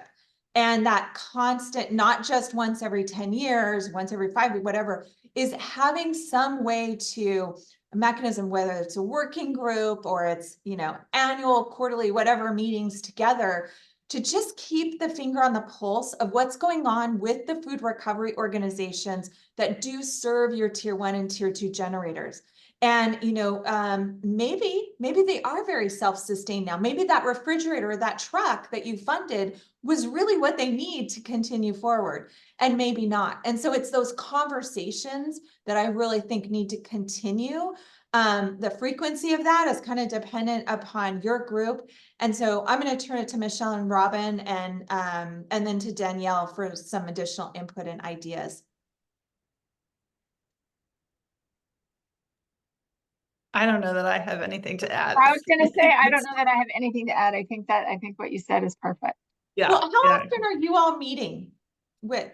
And that constant, not just once every 10 years, once every 5 years, whatever, is having some way to a mechanism, whether it's a working group or it's, annual, quarterly, whatever meetings together, to just keep the finger on the pulse of what's going on with the food recovery organizations that do serve your tier 1 and tier 2 generators. And, maybe they are very self-sustained now. Maybe that refrigerator or that truck that you funded was really what they need to continue forward, and maybe not. And so it's those conversations that I really think need to continue. The frequency of that is kind of dependent upon your group. And so I'm going to turn it to Michelle and Robin and then to Danielle for some additional input and ideas. I don't know that I have anything to add. I was going to say, I don't know that I have anything to add. I think what you said is perfect. Yeah. Well, how often are you all meeting with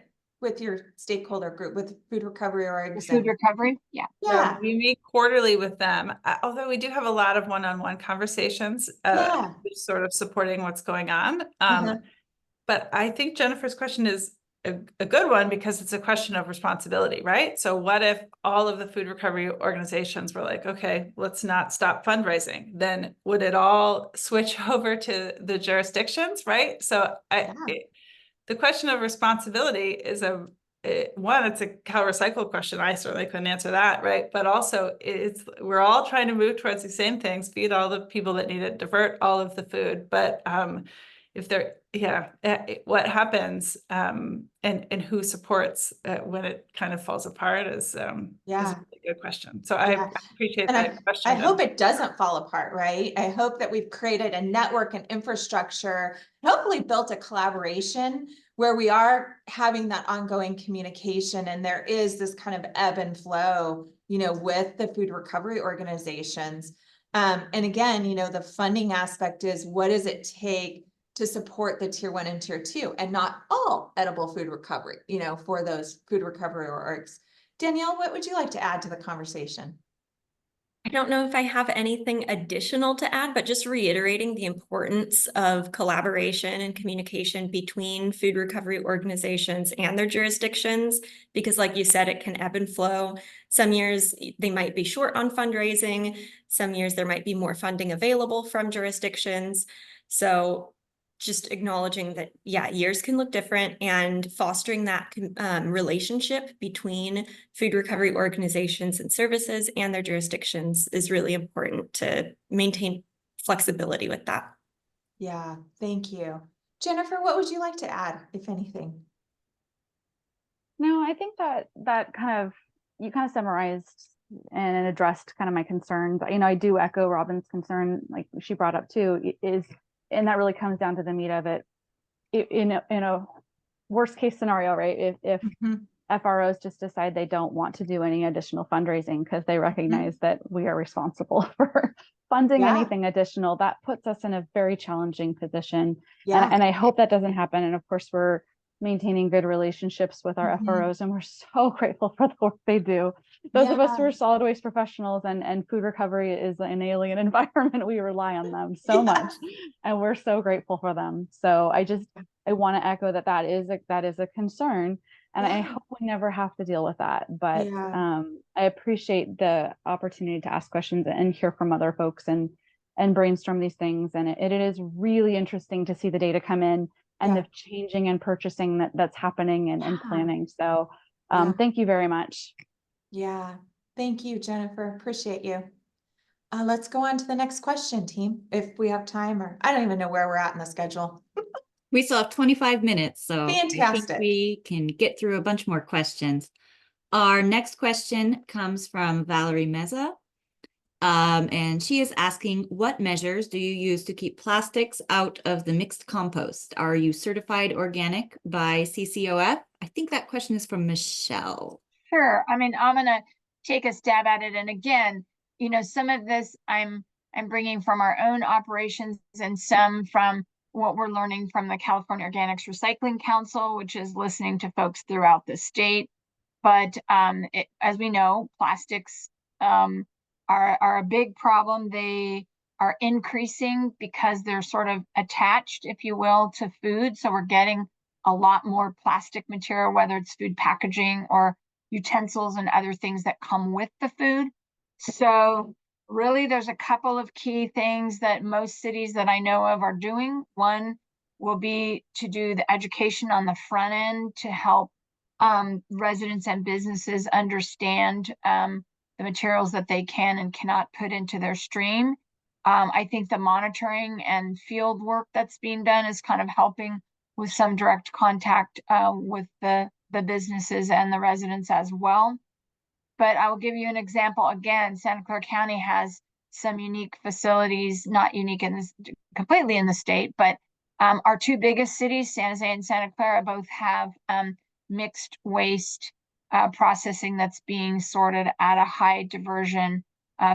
your stakeholder group, with food recovery or Food recovery? Yeah. Yeah. So we meet quarterly with them, although we do have a lot of one-on-one conversations, sort of supporting what's going on. But I think Jennifer's question is a good one, because it's a question of responsibility, right? So what if all of the food recovery organizations were like, okay, let's not stop fundraising? Then would it all switch over to the jurisdictions, right? So the question of responsibility is it's a CalRecycle question. I certainly couldn't answer that, right? But also we're all trying to move towards the same things, feed all the people that need it, divert all of the food. But what happens and who supports when it kind of falls apart is a really good question. So I appreciate that question. I hope it doesn't fall apart, right? I hope that we've created a network and infrastructure, hopefully built a collaboration where we are having that ongoing communication, and there is this kind of ebb and flow, with the food recovery organizations. And again, the funding aspect is, what does it take to support the tier 1 and tier 2, and not all edible food recovery, for those food recovery orgs. Danielle, what would you like to add to the conversation? I don't know if I have anything additional to add, but just reiterating the importance of collaboration and communication between food recovery organizations and their jurisdictions, because like you said, it can ebb and flow. Some years they might be short on fundraising. Some years there might be more funding available from jurisdictions. So just acknowledging that, years can look different, and fostering that relationship between food recovery organizations and services and their jurisdictions is really important to maintain flexibility with that. Yeah, thank you. Jennifer, what would you like to add, if anything? No, I think that you kind of summarized and addressed kind of my concerns. I do echo Robin's concern, like she brought up too, and that really comes down to the meat of it. In a worst case scenario, right? If FROs just decide they don't want to do any additional fundraising because they recognize that we are responsible for funding anything additional, that puts us in a very challenging position. And I hope that doesn't happen. And of course, we're maintaining good relationships with our FROs, and we're so grateful for the work they do. Those of us who are solid waste professionals and food recovery is an alien environment, we rely on them so much, and we're so grateful for them. So I want to echo that is a concern, and I hope we never have to deal with that. But I appreciate the opportunity to ask questions and hear from other folks and brainstorm these things. And it is really interesting to see the data come in and the changing and purchasing that's happening and planning. So thank you very much. Yeah, thank you, Jennifer. Appreciate you. Let's go on to the next question, team, if we have time, or I don't even know where we're at in the schedule. We still have 25 minutes, so Fantastic. I think we can get through a bunch more questions. Our next question comes from Valerie Meza. And she is asking, what measures do you use to keep plastics out of the mixed compost? Are you certified organic by CCOF? I think that question is from Michelle. Sure. I mean, I'm going to take a stab at it. And again, some of this I'm and bringing from our own operations and some from what we're learning from the California Organics Recycling Council, which is listening to folks throughout the state. But as we know, plastics are a big problem. They are increasing because they're sort of attached, if you will, to food. So we're getting a lot more plastic material, whether it's food packaging or utensils and other things that come with the food. So really, there's a couple of key things that most cities that I know of are doing. One will be to do the education on the front end to help residents and businesses understand the materials that they can and cannot put into their stream. I think the monitoring and field work that's being done is kind of helping with some direct contact with the businesses and the residents as well. But I will give you an example. Again, Santa Clara County has some unique facilities, not unique in this completely in the state, but our two biggest cities, San Jose and Santa Clara, both have mixed waste processing that's being sorted at a high diversion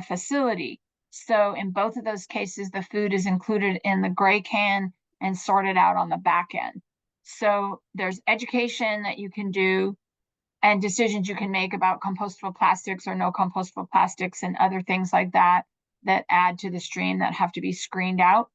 facility. So in both of those cases, the food is included in the gray can and sorted out on the back end. So there's education that you can do and decisions you can make about compostable plastics or no compostable plastics and other things like that that add to the stream that have to be screened out.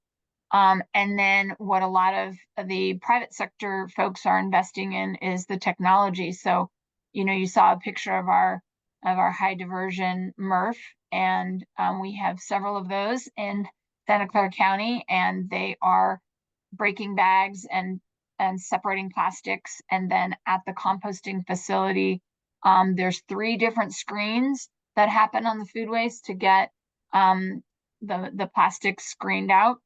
And then what a lot of the private sector folks are investing in is the technology. So, you know, you saw a picture of our high diversion MRF, and we have several of those in Santa Clara County, and they are breaking bags and separating plastics. And then at the composting facility, there's 3 different screens that happen on the food waste to get the plastics screened out.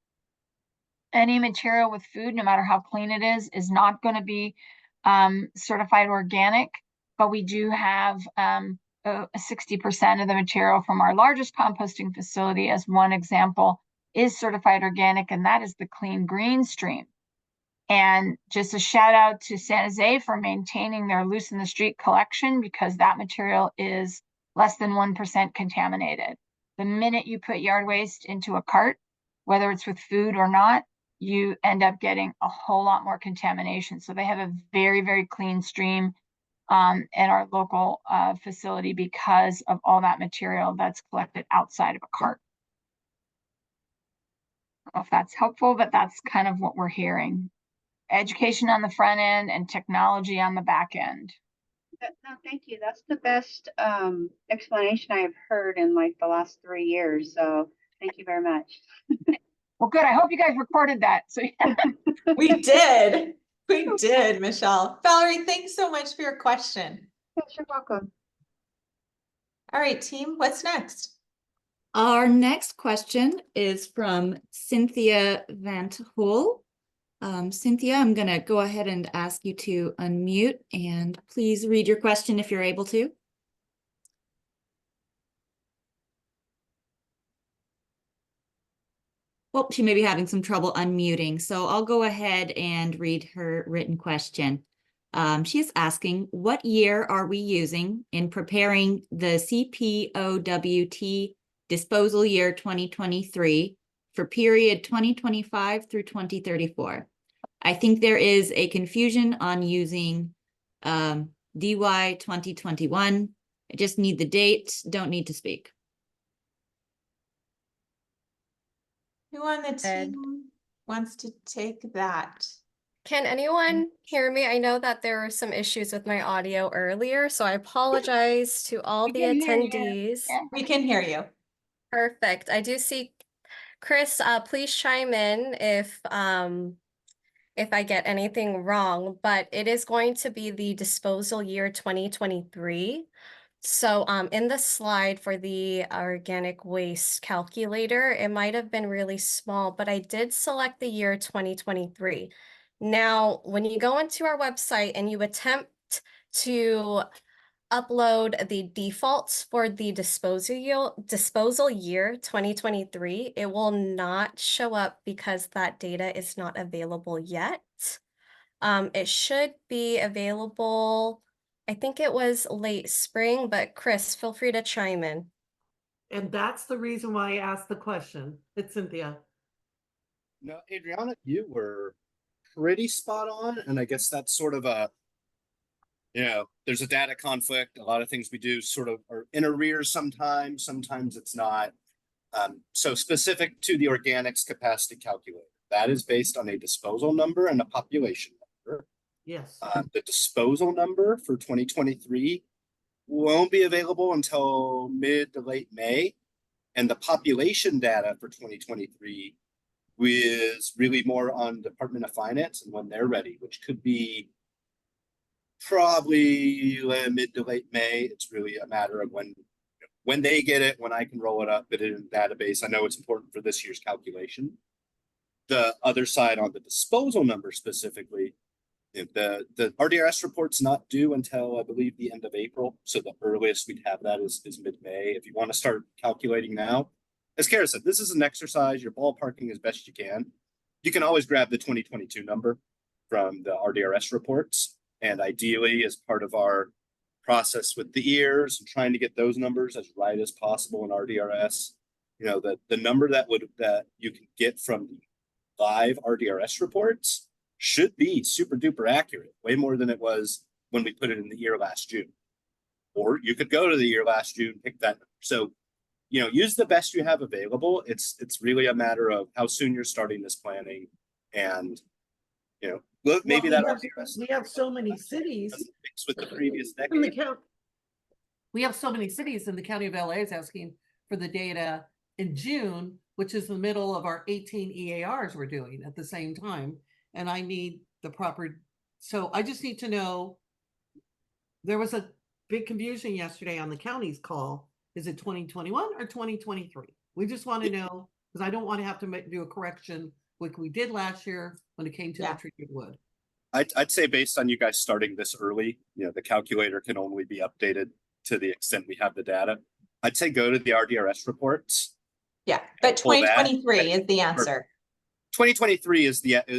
Any material with food, no matter how clean it is not going to be certified organic, but we do have 60% of the material from our largest composting facility, as one example, is certified organic, and that is the clean green stream. And just a shout out to San Jose for maintaining their loose in the street collection, because that material is less than 1% contaminated. The minute you put yard waste into a cart, whether it's with food or not, you end up getting a whole lot more contamination. So they have a very, very clean stream at our local facility because of all that material that's collected outside of a cart. I don't know if that's helpful, but that's kind of what we're hearing. Education on the front end and technology on the back end. No, thank you. That's the best explanation I have heard in like the last 3 years. So thank you very much. Well, good. I hope you guys recorded that. So yeah. We did. We did, Michelle. Valerie, thanks so much for your question. Yes, you're welcome. All right, team, what's next? Our next question is from Cynthia Van Hoel. Cynthia, I'm going to go ahead and ask you to unmute, and please read your question if you're able to. Well, she may be having some trouble unmuting, so I'll go ahead and read her written question. She is asking, what year are we using in preparing the CPOWT disposal year 2023 for period 2025 through 2034? I think there is a confusion on using DY 2021. I just need the date, don't need to speak. Who on the team wants to take that? Can anyone hear me? I know that there were some issues with my audio earlier, so I apologize to all the attendees. Yeah. We can hear you. Perfect. I do see Chris, please chime in if I get anything wrong, but it is going to be the disposal year 2023. So in the slide for the organic waste calculator, it might have been really small, but I did select the year 2023. Now, when you go into our website and you attempt to upload the defaults for the disposal year 2023, it will not show up because that data is not available yet. It should be available, I think it was late spring, but Chris, feel free to chime in. And that's the reason why I asked the question. It's Cynthia. No, Adriana, you were pretty spot on. And I guess that's sort of a, there's a data conflict. A lot of things we do sort of are in arrears sometimes. Sometimes it's not. So specific to the organics capacity calculator, that is based on a disposal number and a population number. Yes. The disposal number for 2023 won't be available until mid to late May. And the population data for 2023 is really more on Department of Finance and when they're ready, which could be probably mid to late May. It's really a matter of when they get it, when I can roll it up, put it in the database. I know it's important for this year's calculation. The other side on the disposal number specifically, the RDRS report's not due until I believe the end of April. So the earliest we'd have that is mid-May. If you want to start calculating now, as Kara said, this is an exercise. You're ballparking as best you can. You can always grab the 2022 number from the RDRS reports. And ideally, as part of our process with the ears and trying to get those numbers as right as possible in RDRS, the number that you can get from the live RDRS reports should be super duper accurate, way more than it was when we put it in the year last June. Or you could go to the year last June, pick that number. So, use the best you have available. It's really a matter of how soon you're starting this planning, and look, maybe Well, that we have so many cities mixed with the previous in the decade. county. We have so many cities in the county of LA is asking for the data in June, which is the middle of our 18 EARs we're doing at the same time. And I need the proper, so I just need to know, there was a big confusion yesterday on the county's call. Is it 2021 or 2023? We just want to know, because I don't want to have to do a correction like we did last year when it came to the treated wood. I'd say based on you guys starting this early, the calculator can only be updated to the extent we have the data. I'd say go to the RDRS reports. Yeah, but 2023 is the answer. 2023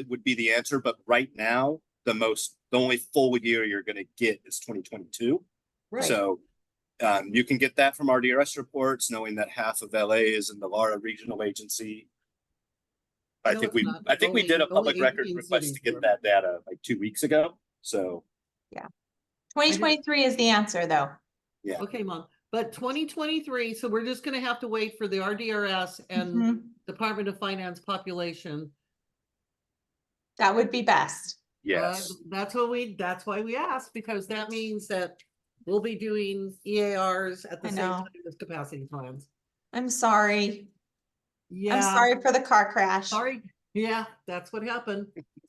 would be the answer, but right now the only full year you're going to get is 2022. Right. So you can get that from RDRS reports, knowing that half of LA is in the Lara Regional Agency. I think we did a public record request to get that data like 2 weeks ago. So yeah, 2023 is the answer though. Yeah. Okay, Mom. But 2023, so we're just going to have to wait for the RDRS and Department of Finance population. That would be best. Yes. That's why we asked, because that means that we'll be doing EARs at the same time as capacity plans. I'm sorry. Yeah. I'm sorry for the car crash. Sorry. Yeah, that's what happened.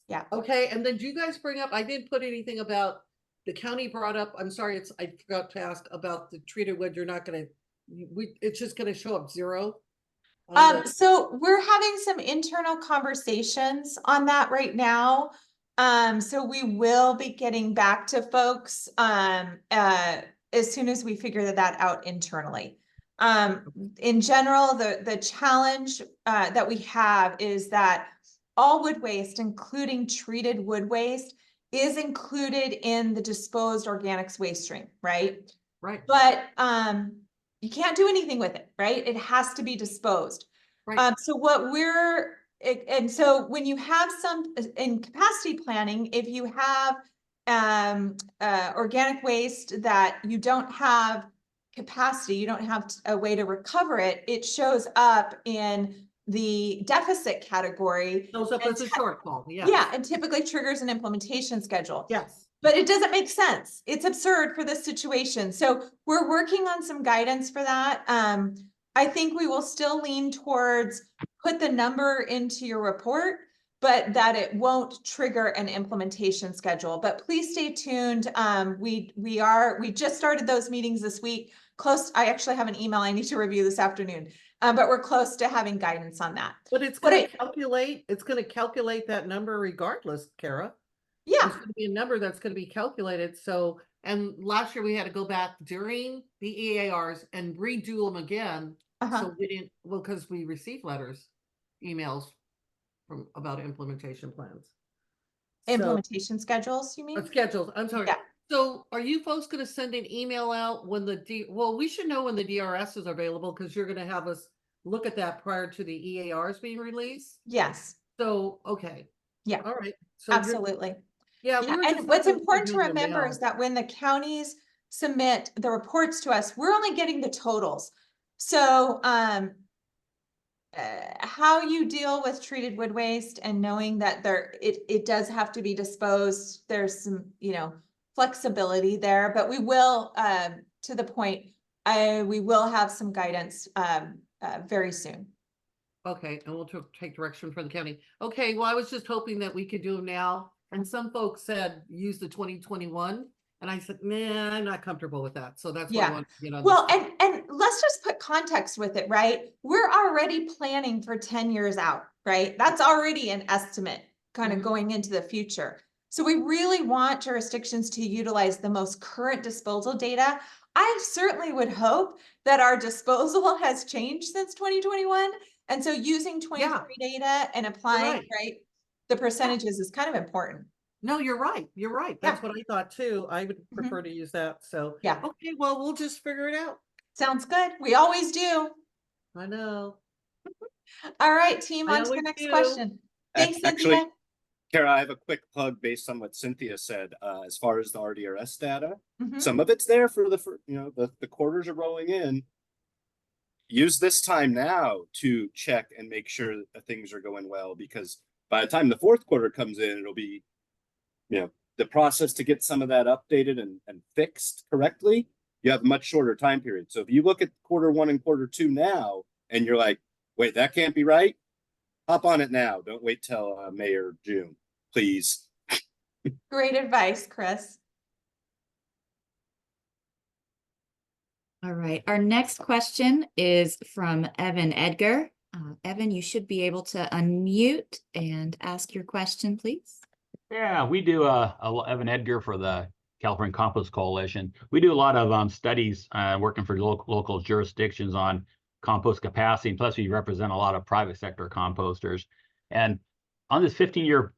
Yeah. Okay. And then do you guys bring up, I didn't put anything about the county brought up, I'm sorry, I forgot to ask about the treated wood. You're not going to, it's just going to show up 0. So we're having some internal conversations on that right now. So we will be getting back to folks as soon as we figure that out internally. In general, the challenge that we have is that all wood waste, including treated wood waste, is included in the disposed organics waste stream, right? Right. But you can't do anything with it, right? It has to be disposed. Right. So when you have some in capacity planning, if you have organic waste that you don't have capacity, you don't have a way to recover it, it shows up in the deficit category. Shows up as a shortfall. Yeah. Yeah, and typically triggers an implementation schedule. Yes. But it doesn't make sense. It's absurd for this situation. So we're working on some guidance for that. I think we will still lean towards put the number into your report, but that it won't trigger an implementation schedule. But please stay tuned. We just started those meetings this week. I actually have an email I need to review this afternoon. But we're close to having guidance on that. But it's going to calculate that number regardless, Kara. Yeah. There's going to be a number that's going to be calculated. So, and last year we had to go back during the EARs and redo them again. So we didn't, because we received emails about implementation plans. Implementation schedules, you mean? Schedules, I'm sorry. Yeah. So are you folks gonna send an email out when well, we should know when the DRS is available because you're gonna have us look at that prior to the EARs being released? Yes, So, okay. yeah, All right. So you're, absolutely. yeah, Yeah, we were and just what's hoping we could important do to them remember now. is that when the counties submit the reports to us, we're only getting the totals. So, how you deal with treated wood waste and knowing that it does have to be disposed, there's some, flexibility there, but we will, to the point, we will have some guidance, very soon. Okay, and we'll take direction from the county. Okay, well, I was just hoping that we could do them now. And some folks said use the 2021. And I said, nah, I'm not comfortable with that. So that's why I Yeah. want to get on Well, this. and let's just put context with it, right? We're already planning for 10 years out, right? That's already an estimate kind of Mhm. going into the future. So we really want jurisdictions to utilize the most current disposal data. I certainly would hope that our disposal has changed since 2021. And so using 23 data and applying, right, the percentages is kind of important. No, you're right. You're right. That's Yeah. what I thought too. I would Mhm. prefer to use that. So, Yeah. okay, well, we'll just figure it out. Sounds good. We always do. I know. All right, team, I on to the always next do. question. Thanks, Actually, Cynthia. Kara, I have a quick plug based on what Cynthia said, as far as the RDRS data. Mhm. Some of it's there for the quarters are rolling in. Use this time now to check and make sure that things are going well, because by the time the fourth quarter comes in, it'll be, the process to get some of that updated and fixed correctly. You have a much shorter time period. So if you look at quarter 1 and quarter 2 now, and you're like, wait, that can't be right, hop on it now. Don't wait till May or June, please. Great advice, Chris. All right, our next question is from Evan Edgar. Evan, you should be able to unmute and ask your question, please. Yeah, we do Evan Edgar for the California Compost Coalition. We do a lot of studies working for local jurisdictions on compost capacity. Plus, we represent a lot of private sector composters. And on this 15-year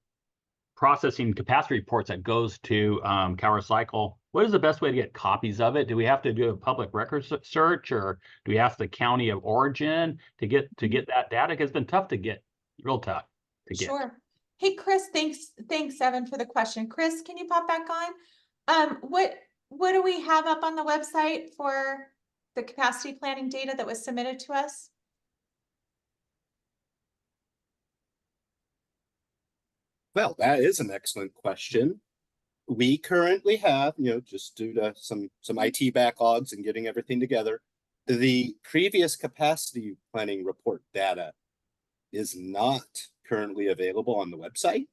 processing capacity reports that goes to CalRecycle, what is the best way to get copies of it? Do we have to do a public records search, or do we ask the county of origin to get that data? Because it's been tough to get, real tough to get. Sure. Hey, Chris, thanks, Evan, for the question. Chris, can you pop back on? What do we have up on the website for the capacity planning data that was submitted to us? Well, that is an excellent question. We currently have, just due to some IT backlogs and getting everything together, the previous capacity planning report data is not currently available on the website.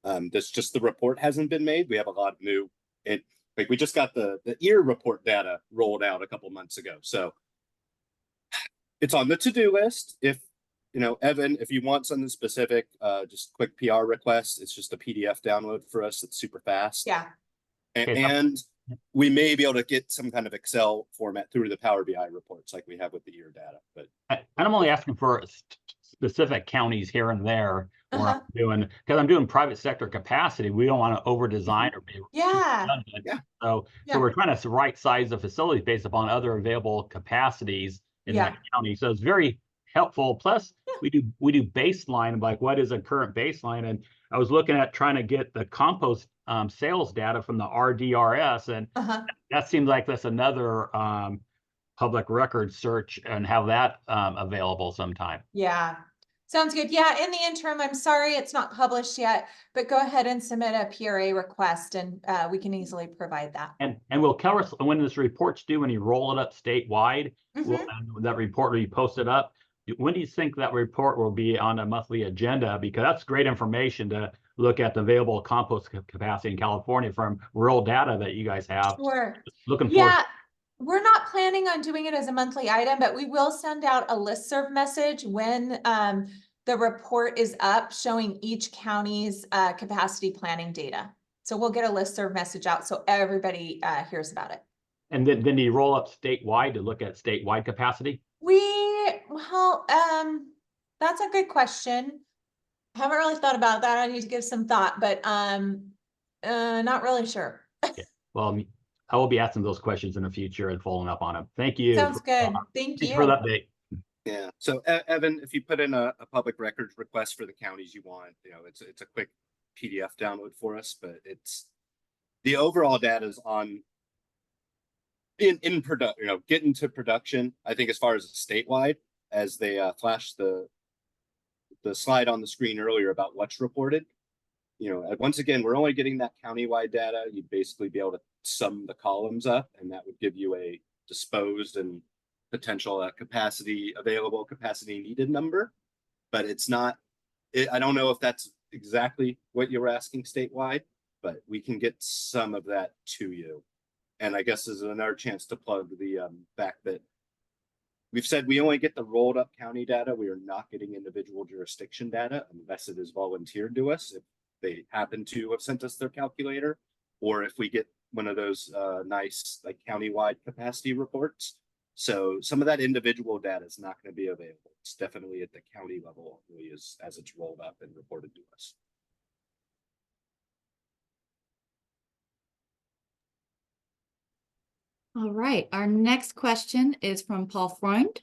That's just the report hasn't been made. We have a lot of new, we just got the EAR report data rolled out a couple months ago. So it's on the to-do list. If Evan, if you want something specific, just quick PR request. It's just a PDF download for us. It's super fast. Yeah. And we may be able to get some kind of Excel format through the Power BI reports like we have with the EAR data. But I'm only asking for specific counties here and there where I'm doing, because I'm doing private sector capacity. We don't want to over design or be redundant. So we're trying to right size the facilities based upon other available capacities in that county. So it's very helpful. Plus, we do baseline, like what is a current baseline. And I was looking at trying to get the compost sales data from the RDRS, and that seems like that's another public record search, and have that available sometime. Yeah. Sounds good. Yeah, in the interim, I'm sorry it's not published yet, but go ahead and submit a PRA request and we can easily provide that. And will CalRecycle, when this report's due, when you roll it up statewide, will that report be posted up? When do you think that report will be on a monthly agenda? Because that's great information to look at the available compost capacity in California from real data that you guys have. Sure. Looking forward. Yeah, we're not planning on doing it as a monthly item, but we will send out a listserv message when the report is up showing each county's capacity planning data. So we'll get a listserv message out so everybody hears about it. And then do you roll up statewide to look at statewide capacity? That's a good question. I haven't really thought about that. I need to give some thought, but not really sure. Well, I will be asking those questions in the future and following up on them. Thank you. Sounds good. Thank Thanks for the you. update. Yeah, so Evan, if you put in a public records request for the counties you want, it's a quick PDF download for us, but it's the overall data is on in production, getting to production. I think as far as statewide, as they flashed the slide on the screen earlier about what's reported, once again, we're only getting that countywide data. You'd basically be able to sum the columns up, and that would give you a disposed and potential capacity available, capacity needed number. But it's not, I don't know if that's exactly what you were asking statewide, but we can get some of that to you. And I guess this is another chance to plug the fact that we've said we only get the rolled up county data. We are not getting individual jurisdiction data unless it is volunteered to us, if they happen to have sent us their calculator, or if we get one of those nice like countywide capacity reports. So some of that individual data is not going to be available. It's definitely at the county level really as it's rolled up and reported to us. All right, our next question is from Paul Freund.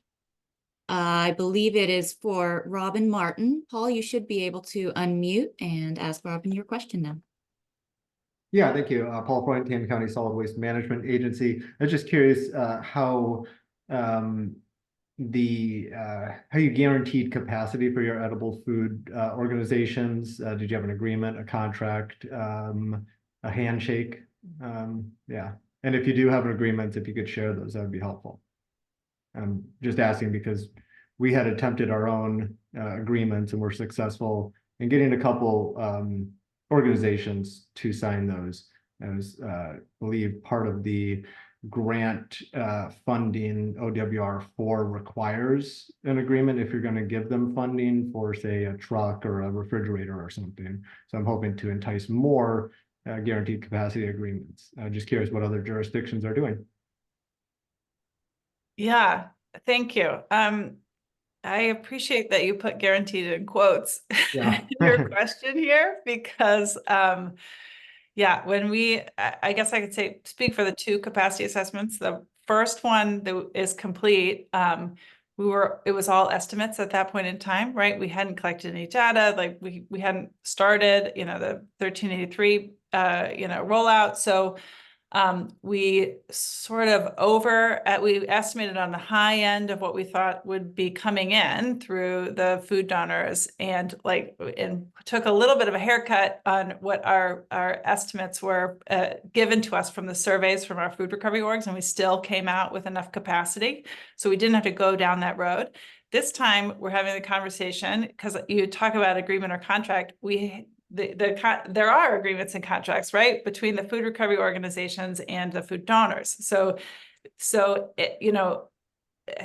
I believe it is for Robin Martin. Paul, you should be able to unmute and ask Robin your question now. Yeah, thank you. Paul Freund, Camden County Solid Waste Management Agency. I was just curious how you guaranteed capacity for your edible food organizations. Did you have an agreement, a contract, a handshake? Yeah. And if you do have an agreement, if you could share those, that would be helpful. I'm just asking because we had attempted our own agreements and were successful in getting a couple organizations to sign those. I was, believe part of the grant funding OWR4 requires an agreement if you're going to give them funding for, say, a truck or a refrigerator or something. So I'm hoping to entice more guaranteed capacity agreements. Just curious what other jurisdictions are doing. Yeah, thank you. I appreciate that you put guaranteed in quotes Yeah. in your question here, because yeah, when I guess I could speak for the two capacity assessments. The first one that is complete, it was all estimates at that point in time, right? We hadn't collected any data, like we hadn't started, the 1383, rollout. So we sort of we estimated on the high end of what we thought would be coming in through the food donors, and took a little bit of a haircut on what our estimates were given to us from the surveys from our food recovery orgs, and we still came out with enough capacity. So we didn't have to go down that road. This time we're having the conversation because you talk about agreement or contract. There are agreements and contracts, right, between the food recovery organizations and the food donors. So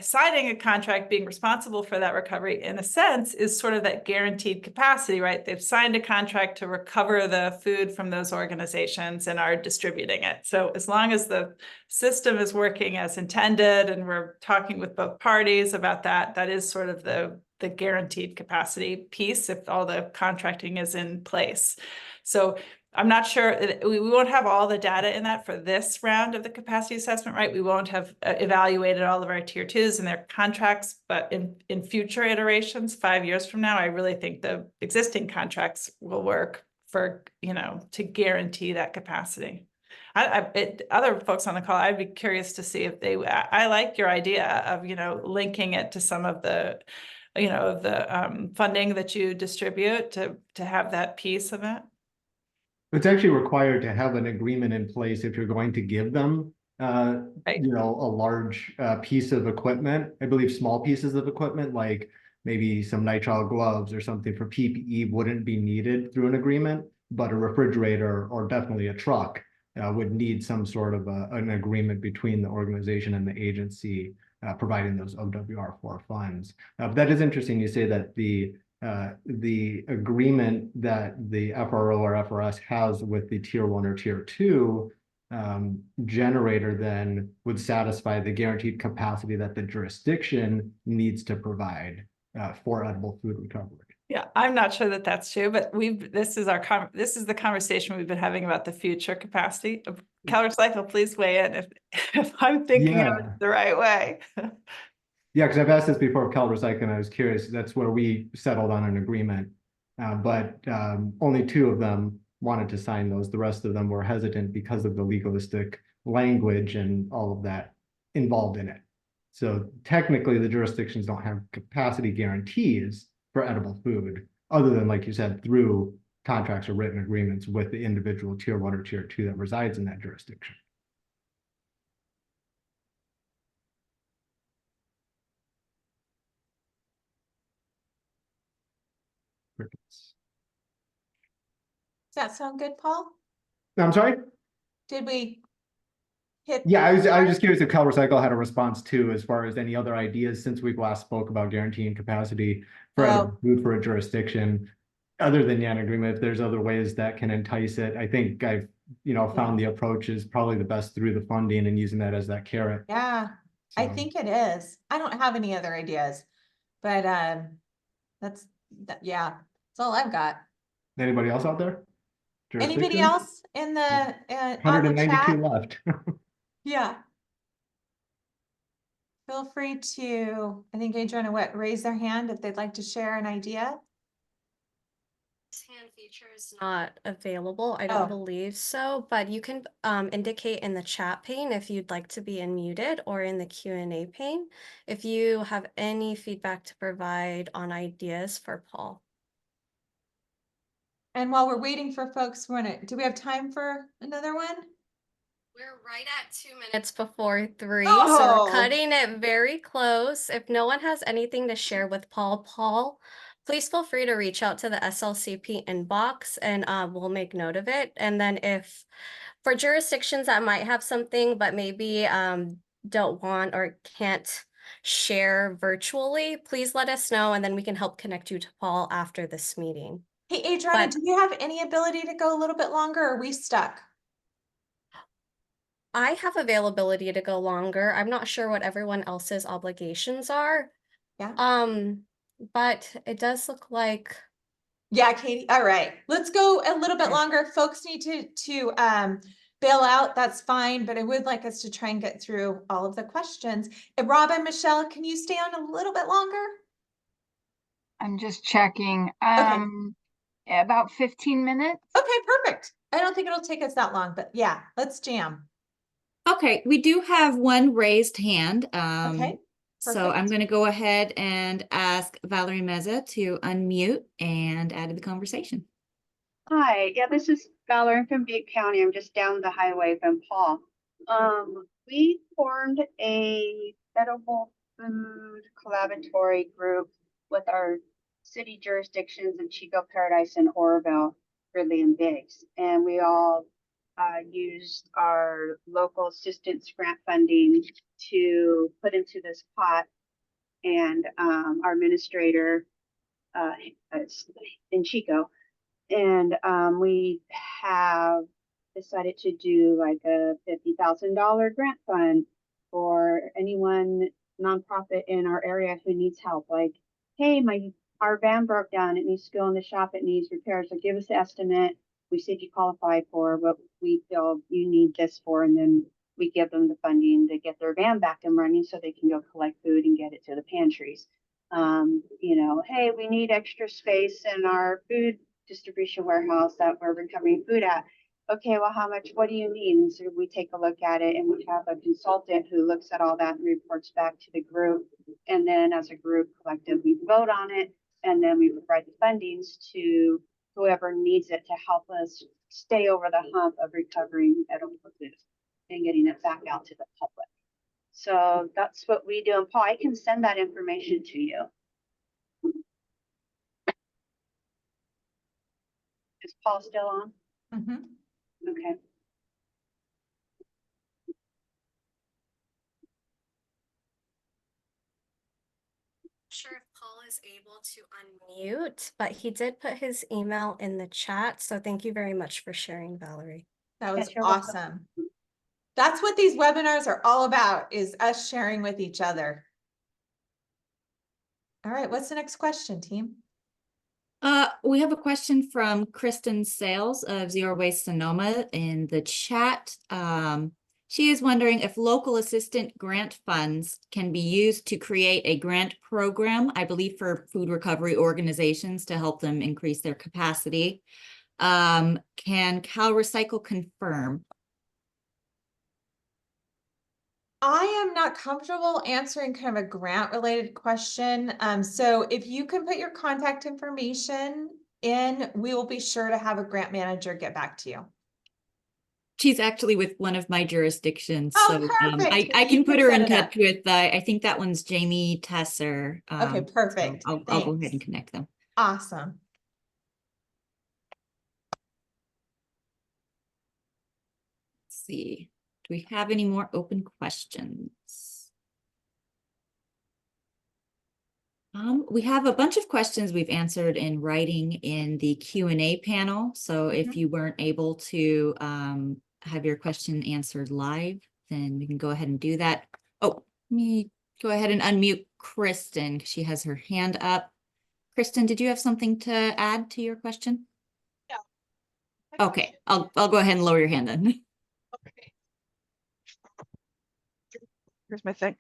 signing a contract, being responsible for that recovery, in a sense, is sort of that guaranteed capacity, right? They've signed a contract to recover the food from those organizations and are distributing it. So as long as the system is working as intended, and we're talking with both parties about that, that is sort of the guaranteed capacity piece, if all the contracting is in place. So I'm not sure, we won't have all the data in that for this round of the capacity assessment, right? We won't have evaluated all of our tier 2s and their contracts, but in future iterations, 5 years from now, I really think the existing contracts will work for, to guarantee that capacity. Other folks on the call, I'd be curious to see if I like your idea of, linking it to some of the funding that you distribute to have that piece of it. It's actually required to have an agreement in place if you're going to give them, a large piece of equipment. I believe small pieces of equipment, like maybe some nitrile gloves or something for PPE, wouldn't be needed through an agreement, but a refrigerator or definitely a truck would need some sort of an agreement between the organization and the agency providing those OWR4 funds. But that is interesting. You say that the agreement that the FRO or FRS has with the tier 1 or tier 2 generator then would satisfy the guaranteed capacity that the jurisdiction needs to provide for edible food recovery. Yeah, I'm not sure that that's true, but this is the conversation we've been having about the future capacity CalRecycle, please weigh in if I'm thinking of it the right way. Yeah, because I've asked this before of CalRecycle, and I was curious. That's where we settled on an agreement, but only 2 of them wanted to sign those. The rest of them were hesitant because of the legalistic language and all of that involved in it. So technically, the jurisdictions don't have capacity guarantees for edible food, other than, like you said, through contracts or written agreements with the individual tier 1 or tier 2 that resides in that jurisdiction. Crickets. Does that sound good, Paul? I'm sorry? Did we hit? Yeah, I was just curious if CalRecycle had a response too, as far as any other ideas since we've last spoke about guaranteeing capacity for edible food for a jurisdiction, other than an agreement. If there's other ways that can entice it, I think I've found the approach is probably the best through the funding and using that as that carrot. Yeah, I think it is. I don't have any other ideas, but that's all I've got. Anybody else out there? Anybody else in the on the 192 chat? left. Yeah. Feel free to, I think Adriana, raise their hand if they'd like to share an idea. This hand feature is not available. I don't believe so, but you can indicate in the chat pane if you'd like to be unmuted, or in the Q&A pane if you have any feedback to provide on ideas for Paul. And while we're waiting for folks, do we have time for another one? We're right at 2 minutes before 3, so we're cutting it very close. If no one has anything to share with Paul, please feel free to reach out to the SLCP inbox, and we'll make note of it. And then if for jurisdictions that might have something but maybe don't want or can't share virtually, please let us know, and then we can help connect you to Paul after this meeting. Hey, Adriana, do you have any ability to go a little bit longer, or are we stuck? I have availability to go longer. I'm not sure what everyone else's obligations are. Yeah. But it does look like. Yeah, Katie. All right, let's go a little bit longer. If folks need to bail out, that's fine. But I would like us to try and get through all of the questions. And Rob and Michelle, can you stay on a little bit longer? I'm just checking. About 15 minutes. Okay, perfect. I don't think it'll take us that long, but yeah, let's jam. Okay, we do have one raised hand. Okay. So I'm going to go ahead and ask Valerie Meza to unmute and add to the conversation. Hi, yeah, this is Valerie from Butte County. I'm just down the highway from Paul. We formed a edible food collaboratory group with our city jurisdictions in Chico, Paradise, and Oroville, Ridley, and Biggs. And we all used our local assistance grant funding to put into this pot. And our administrator in Chico. And we have decided to do like a $50,000 grant fund for anyone nonprofit in our area who needs help. Like, hey, our van broke down. It needs to go in the shop. It needs repairs. So give us the estimate. We said you qualify for what we feel you need this for, and then we give them the funding to get their van back and running so they can go collect food and get it to the pantries. Hey, we need extra space in our food distribution warehouse that we're recovering food at. Okay, well, what do you need? And so we take a look at it, and we have a consultant who looks at all that and reports back to the group. And then as a group collective, we vote on it, and then we provide the fundings to whoever needs it to help us stay over the hump of recovering edible food and getting it back out to the public. So that's what we do. And Paul, I can send that information to you. Is Paul still on? Mm-hmm. Okay. Sure if Paul is able to unmute, but he did put his email in the chat. So thank you very much for sharing, Valerie. That was awesome. That's what these webinars are all about, is us sharing with each other. All right, what's the next question, team? We have a question from Kristen Sales of Zero Waste Sonoma in the chat. She is wondering if local assistant grant funds can be used to create a grant program, I believe for food recovery organizations to help them increase their capacity. Can CalRecycle confirm? I am not comfortable answering kind of a grant related question. So if you can put your contact information in, we will be sure to have a grant manager get back to you. She's actually with one of my jurisdictions, Oh, so perfect. I You can put her set in it up. touch with, I think that one's Jamie Tesser. Okay, So perfect. I'll go ahead and Thanks. connect them. Awesome. Let's see, do we have any more open questions? We have a bunch of questions we've answered in writing in the Q&A panel. So if you weren't able to have your question answered live, then we can go ahead and do that. Oh, let me go ahead and unmute Kristen because she has her hand up. Kristen, did you have something to add to your question? No. Okay, I'll go ahead and lower your hand then. Okay. Here's my thing.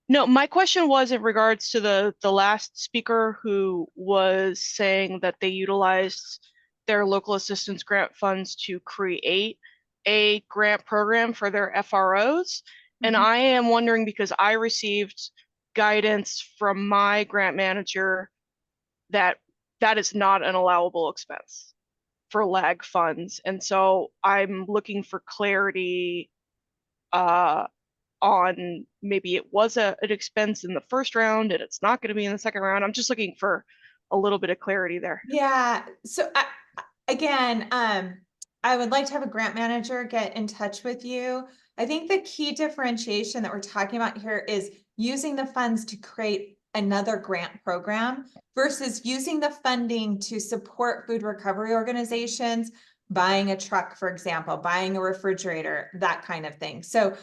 No, my question was in regards to the last speaker who was saying that they utilized their local assistance grant funds to create a grant program for their FROs. And I am wondering, because I received guidance from my grant manager that that is not an allowable expense for lag funds. And so I'm looking for clarity on maybe it was an expense in the first round and it's not going to be in the second round. I'm just looking for a little bit of clarity there. Yeah. So again, I would like to have a grant manager get in touch with you. I think the key differentiation that we're talking about here is using the funds to create another grant program versus using the funding to support food recovery organizations, buying a truck, for example, buying a refrigerator, that kind of thing. So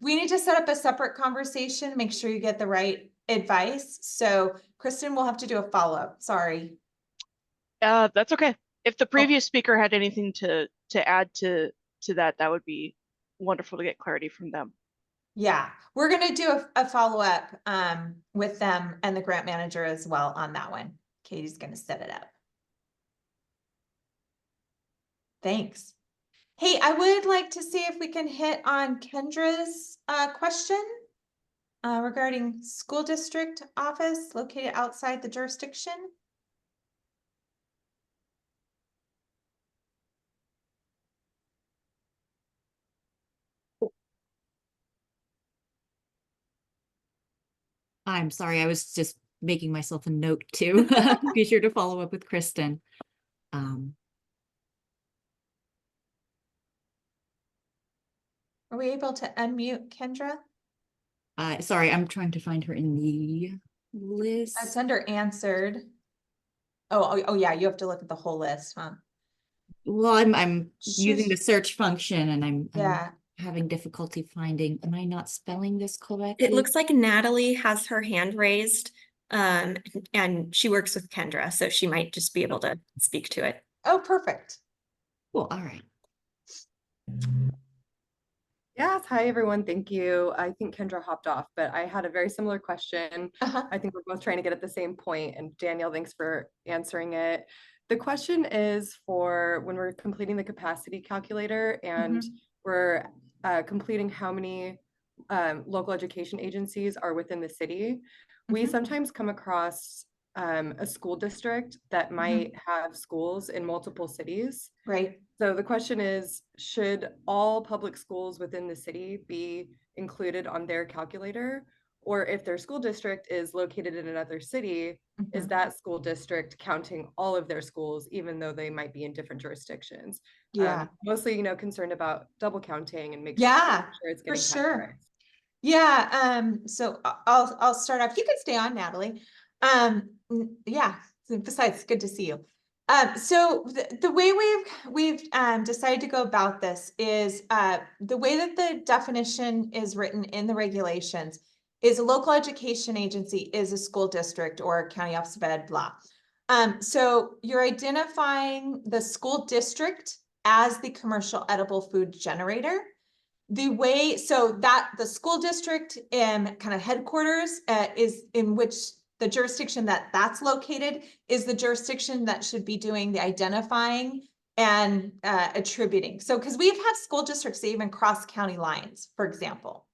we need to set up a separate conversation, make sure you get the right advice. So Kristen will have to do a follow-up. Sorry. That's okay. If the previous speaker had anything to add to that, that would be wonderful to get clarity from them. Yeah, we're going to do a follow-up with them and the grant manager as well on that one. Katie's going to set it up. Thanks. Hey, I would like to see if we can hit on Kendra's question regarding school district office located outside the jurisdiction. I'm sorry, I was just making myself a note to be sure to follow up with Kristen. Are we able to unmute Kendra? Sorry, I'm trying to find her in the list. It's under answered. Oh yeah, you have to look at the whole list, huh? Well, I'm using the search function and I'm having difficulty finding. Am I not spelling this correctly? It looks like Natalie has her hand raised, and she works with Kendra, so she might just be able to speak to it. Oh, perfect. Cool. All right. Yes, hi everyone, thank you. I think Kendra hopped off, but I had a very similar question. I think we're both trying to get at the same point, and Danielle, thanks for answering it. The question is for when we're completing the capacity calculator and we're completing how many local education agencies are within the city. We sometimes come across a school district that might have schools in multiple cities. Right. So the question is, should all public schools within the city be included on their calculator? Or if their school district is located in another city, is that school district counting all of their schools, even though they might be in different jurisdictions? Yeah. Mostly, concerned about double counting and making sure it's getting for sure. correct. Yeah. So I'll start off. You can stay on, Natalie. Yeah. Besides, it's good to see you. So the way we've decided to go about this is the way that the definition is written in the regulations is a local education agency is a school district or a county office of ed, blah. So you're identifying the school district as the commercial edible food generator. The way, so that the school district and kind of headquarters is in which the jurisdiction that's located is the jurisdiction that should be doing the identifying and attributing. So, because we've had school districts that even cross county lines, for example.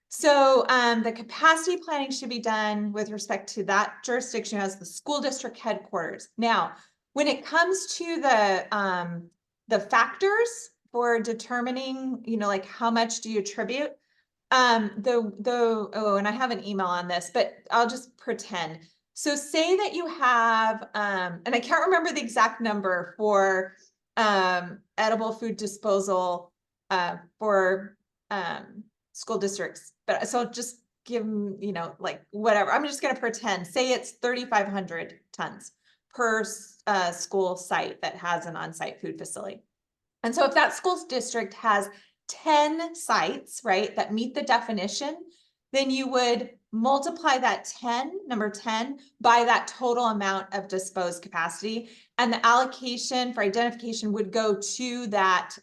So the capacity planning should be done with respect to that jurisdiction as the school district headquarters. Now, when it comes to the factors for determining, you know, like how much do you attribute? Oh, and I have an email on this, but I'll just pretend. So say that you have, and I can't remember the exact number for edible food disposal for school districts, but so just give them, you know, like whatever. I'm just going to pretend, say it's 3,500 tons per school site that has an on-site food facility. And so if that school district has 10 sites, right, that meet the definition, then you would multiply that 10, number 10, by that total amount of disposed capacity. And the allocation for identification would go to that,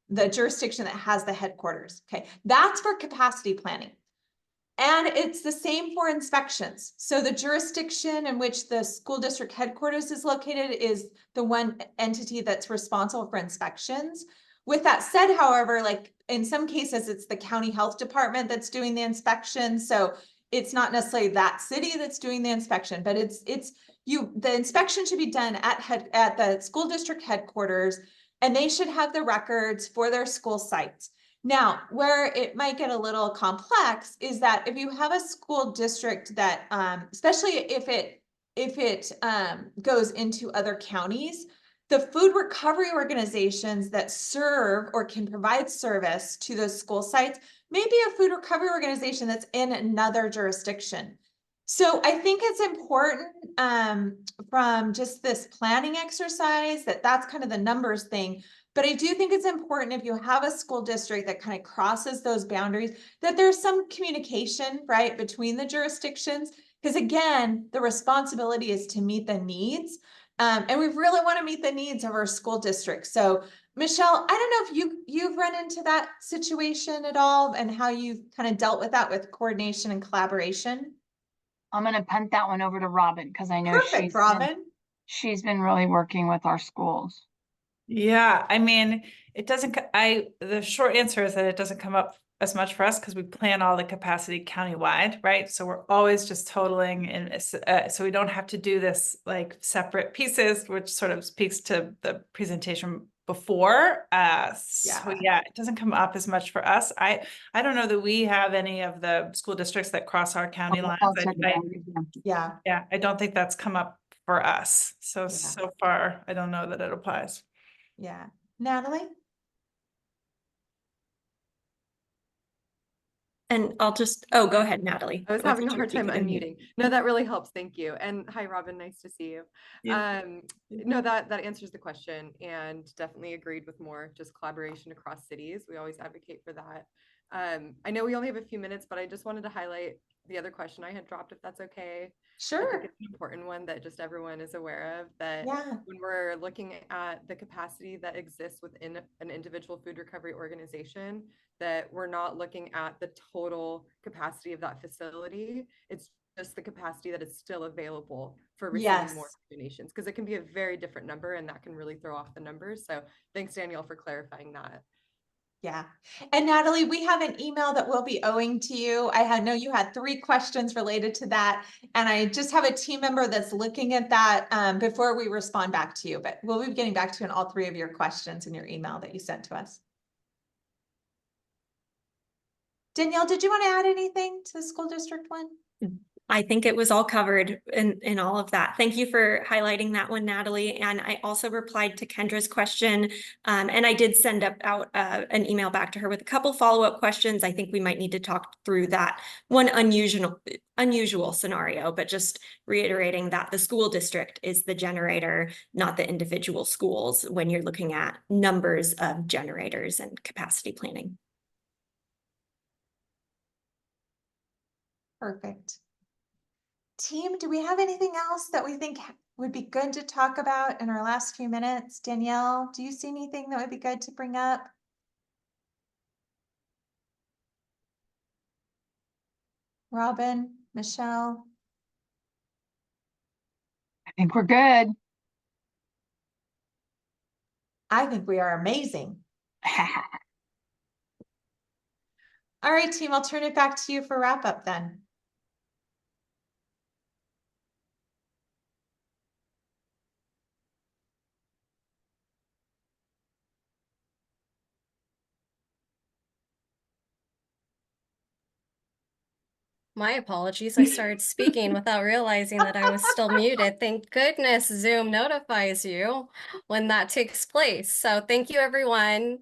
the jurisdiction that has the headquarters. Okay, that's for capacity planning. And it's the same for inspections. So the jurisdiction in which the school district headquarters is located is the one entity that's responsible for inspections. With that said, however, like in some cases, it's the county health department that's doing the inspection. So it's not necessarily that city that's doing the inspection, but the inspection should be done at the school district headquarters, and they should have the records for their school sites. Now, where it might get a little complex is that if you have a school district that, especially if it goes into other counties, the food recovery organizations that serve or can provide service to those school sites may be a food recovery organization that's in another jurisdiction. So I think it's important from just this planning exercise that's kind of the numbers thing. But I do think it's important if you have a school district that kind of crosses those boundaries, that there's some communication, right, between the jurisdictions. Because again, the responsibility is to meet the needs. And we really want to meet the needs of our school districts. So Michelle, I don't know if you've run into that situation at all and how you've kind of dealt with that with coordination and collaboration. I'm going to punt that one over to Robin because I know Perfect, Robin. She's been really working with our schools. Yeah, I mean, it doesn't, the short answer is that it doesn't come up as much for us because we plan all the capacity countywide, right? So we're always just totaling, and so we don't have to do this like separate pieces, which sort of speaks to the presentation before. So yeah, it doesn't come up as much for us. I don't know that we have any of the school districts that cross our county lines. Yeah, I don't think that's come up for us. So far, I don't know that it applies. Yeah. Natalie? And I'll just, go ahead, Natalie. I was having a hard time unmuting. No, that really helps. Thank you. And hi, Robin, nice to see you. Yeah. No, that answers the question, and definitely agreed with more just collaboration across cities. We always advocate for that. I know we only have a few minutes, but I just wanted to highlight the other question I had dropped, if that's okay. Sure. I think it's an important one that just everyone is aware of, that when we're looking at the capacity that exists within an individual food recovery organization, that we're not looking at the total capacity of that facility. It's just the capacity that is still available for receiving more donations, because it can be a very different number and that can really throw off the numbers. So thanks, Danielle, for clarifying that. Yeah. And Natalie, we have an email that we'll be owing to you. I know you had 3 questions related to that, and I just have a team member that's looking at that before we respond back to you, but we'll be getting back to you on all 3 of your questions in your email that you sent to us. Danielle, did you want to add anything to the school district one? I think it was all covered in all of that. Thank you for highlighting that one, Natalie. And I also replied to Kendra's question, and I did send out an email back to her with a couple follow-up questions. I think we might need to talk through that one unusual scenario, but just reiterating that the school district is the generator, not the individual schools, when you're looking at numbers of generators and capacity planning. Perfect. Team, do we have anything else that we think would be good to talk about in our last few minutes? Danielle, do you see anything that would be good to bring up? Robin, Michelle? I think we're good. I think we are amazing. All right, team, I'll turn it back to you for wrap up then. My apologies. I started speaking without realizing that I was still muted. Thank goodness Zoom notifies you when that takes place. So thank you everyone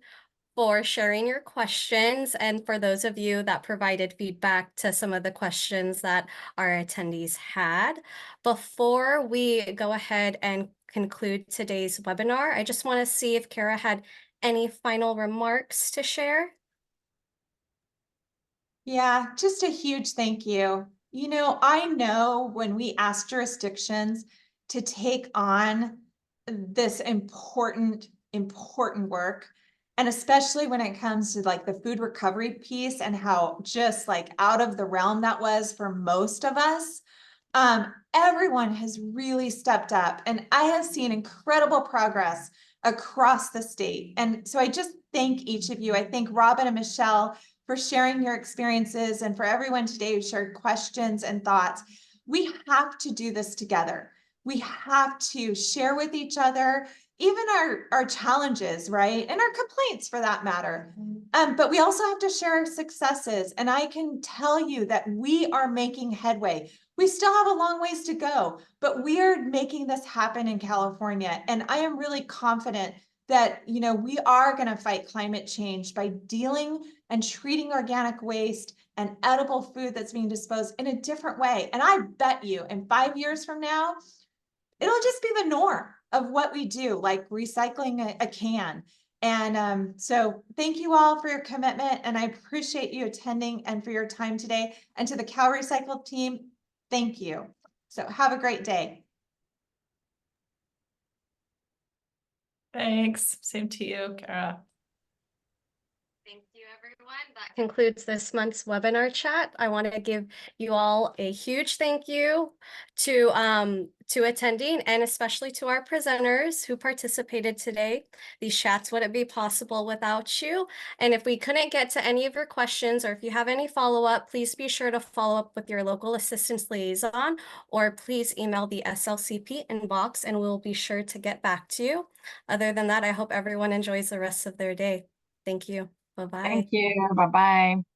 for sharing your questions and for those of you that provided feedback to some of the questions that our attendees had. Before we go ahead and conclude today's webinar, I just want to see if Kara had any final remarks to share. Yeah, just a huge thank you. You know, I know when we ask jurisdictions to take on this important work, and especially when it comes to like the food recovery piece and how just like out of the realm that was for most of us, everyone has really stepped up, and I have seen incredible progress across the state. And so I just thank each of you. I thank Robin and Michelle for sharing your experiences, and for everyone today who shared questions and thoughts. We have to do this together. We have to share with each other, even our challenges, right? And our complaints for that matter. But we also have to share our successes. And I can tell you that we are making headway. We still have a long ways to go, but we are making this happen in California. And I am really confident that, you know, we are going to fight climate change by dealing and treating organic waste and edible food that's being disposed in a different way. And I bet you in 5 years from now, it'll just be the norm of what we do, like recycling a can. And so thank you all for your commitment, and I appreciate you attending and for your time today. And to the CalRecycle team, thank you. So have a great day. Thanks. Same to you, Kara. Thank you, everyone. That concludes this month's webinar chat. I want to give you all a huge thank you to attending, and especially to our presenters who participated today. These chats wouldn't be possible without you. And if we couldn't get to any of your questions, or if you have any follow-up, please be sure to follow up with your local assistance liaison, or please email the SLCP inbox and we'll be sure to get back to you. Other than that, I hope everyone enjoys the rest of their day. Thank you. Bye-bye. Thank you. Bye-bye.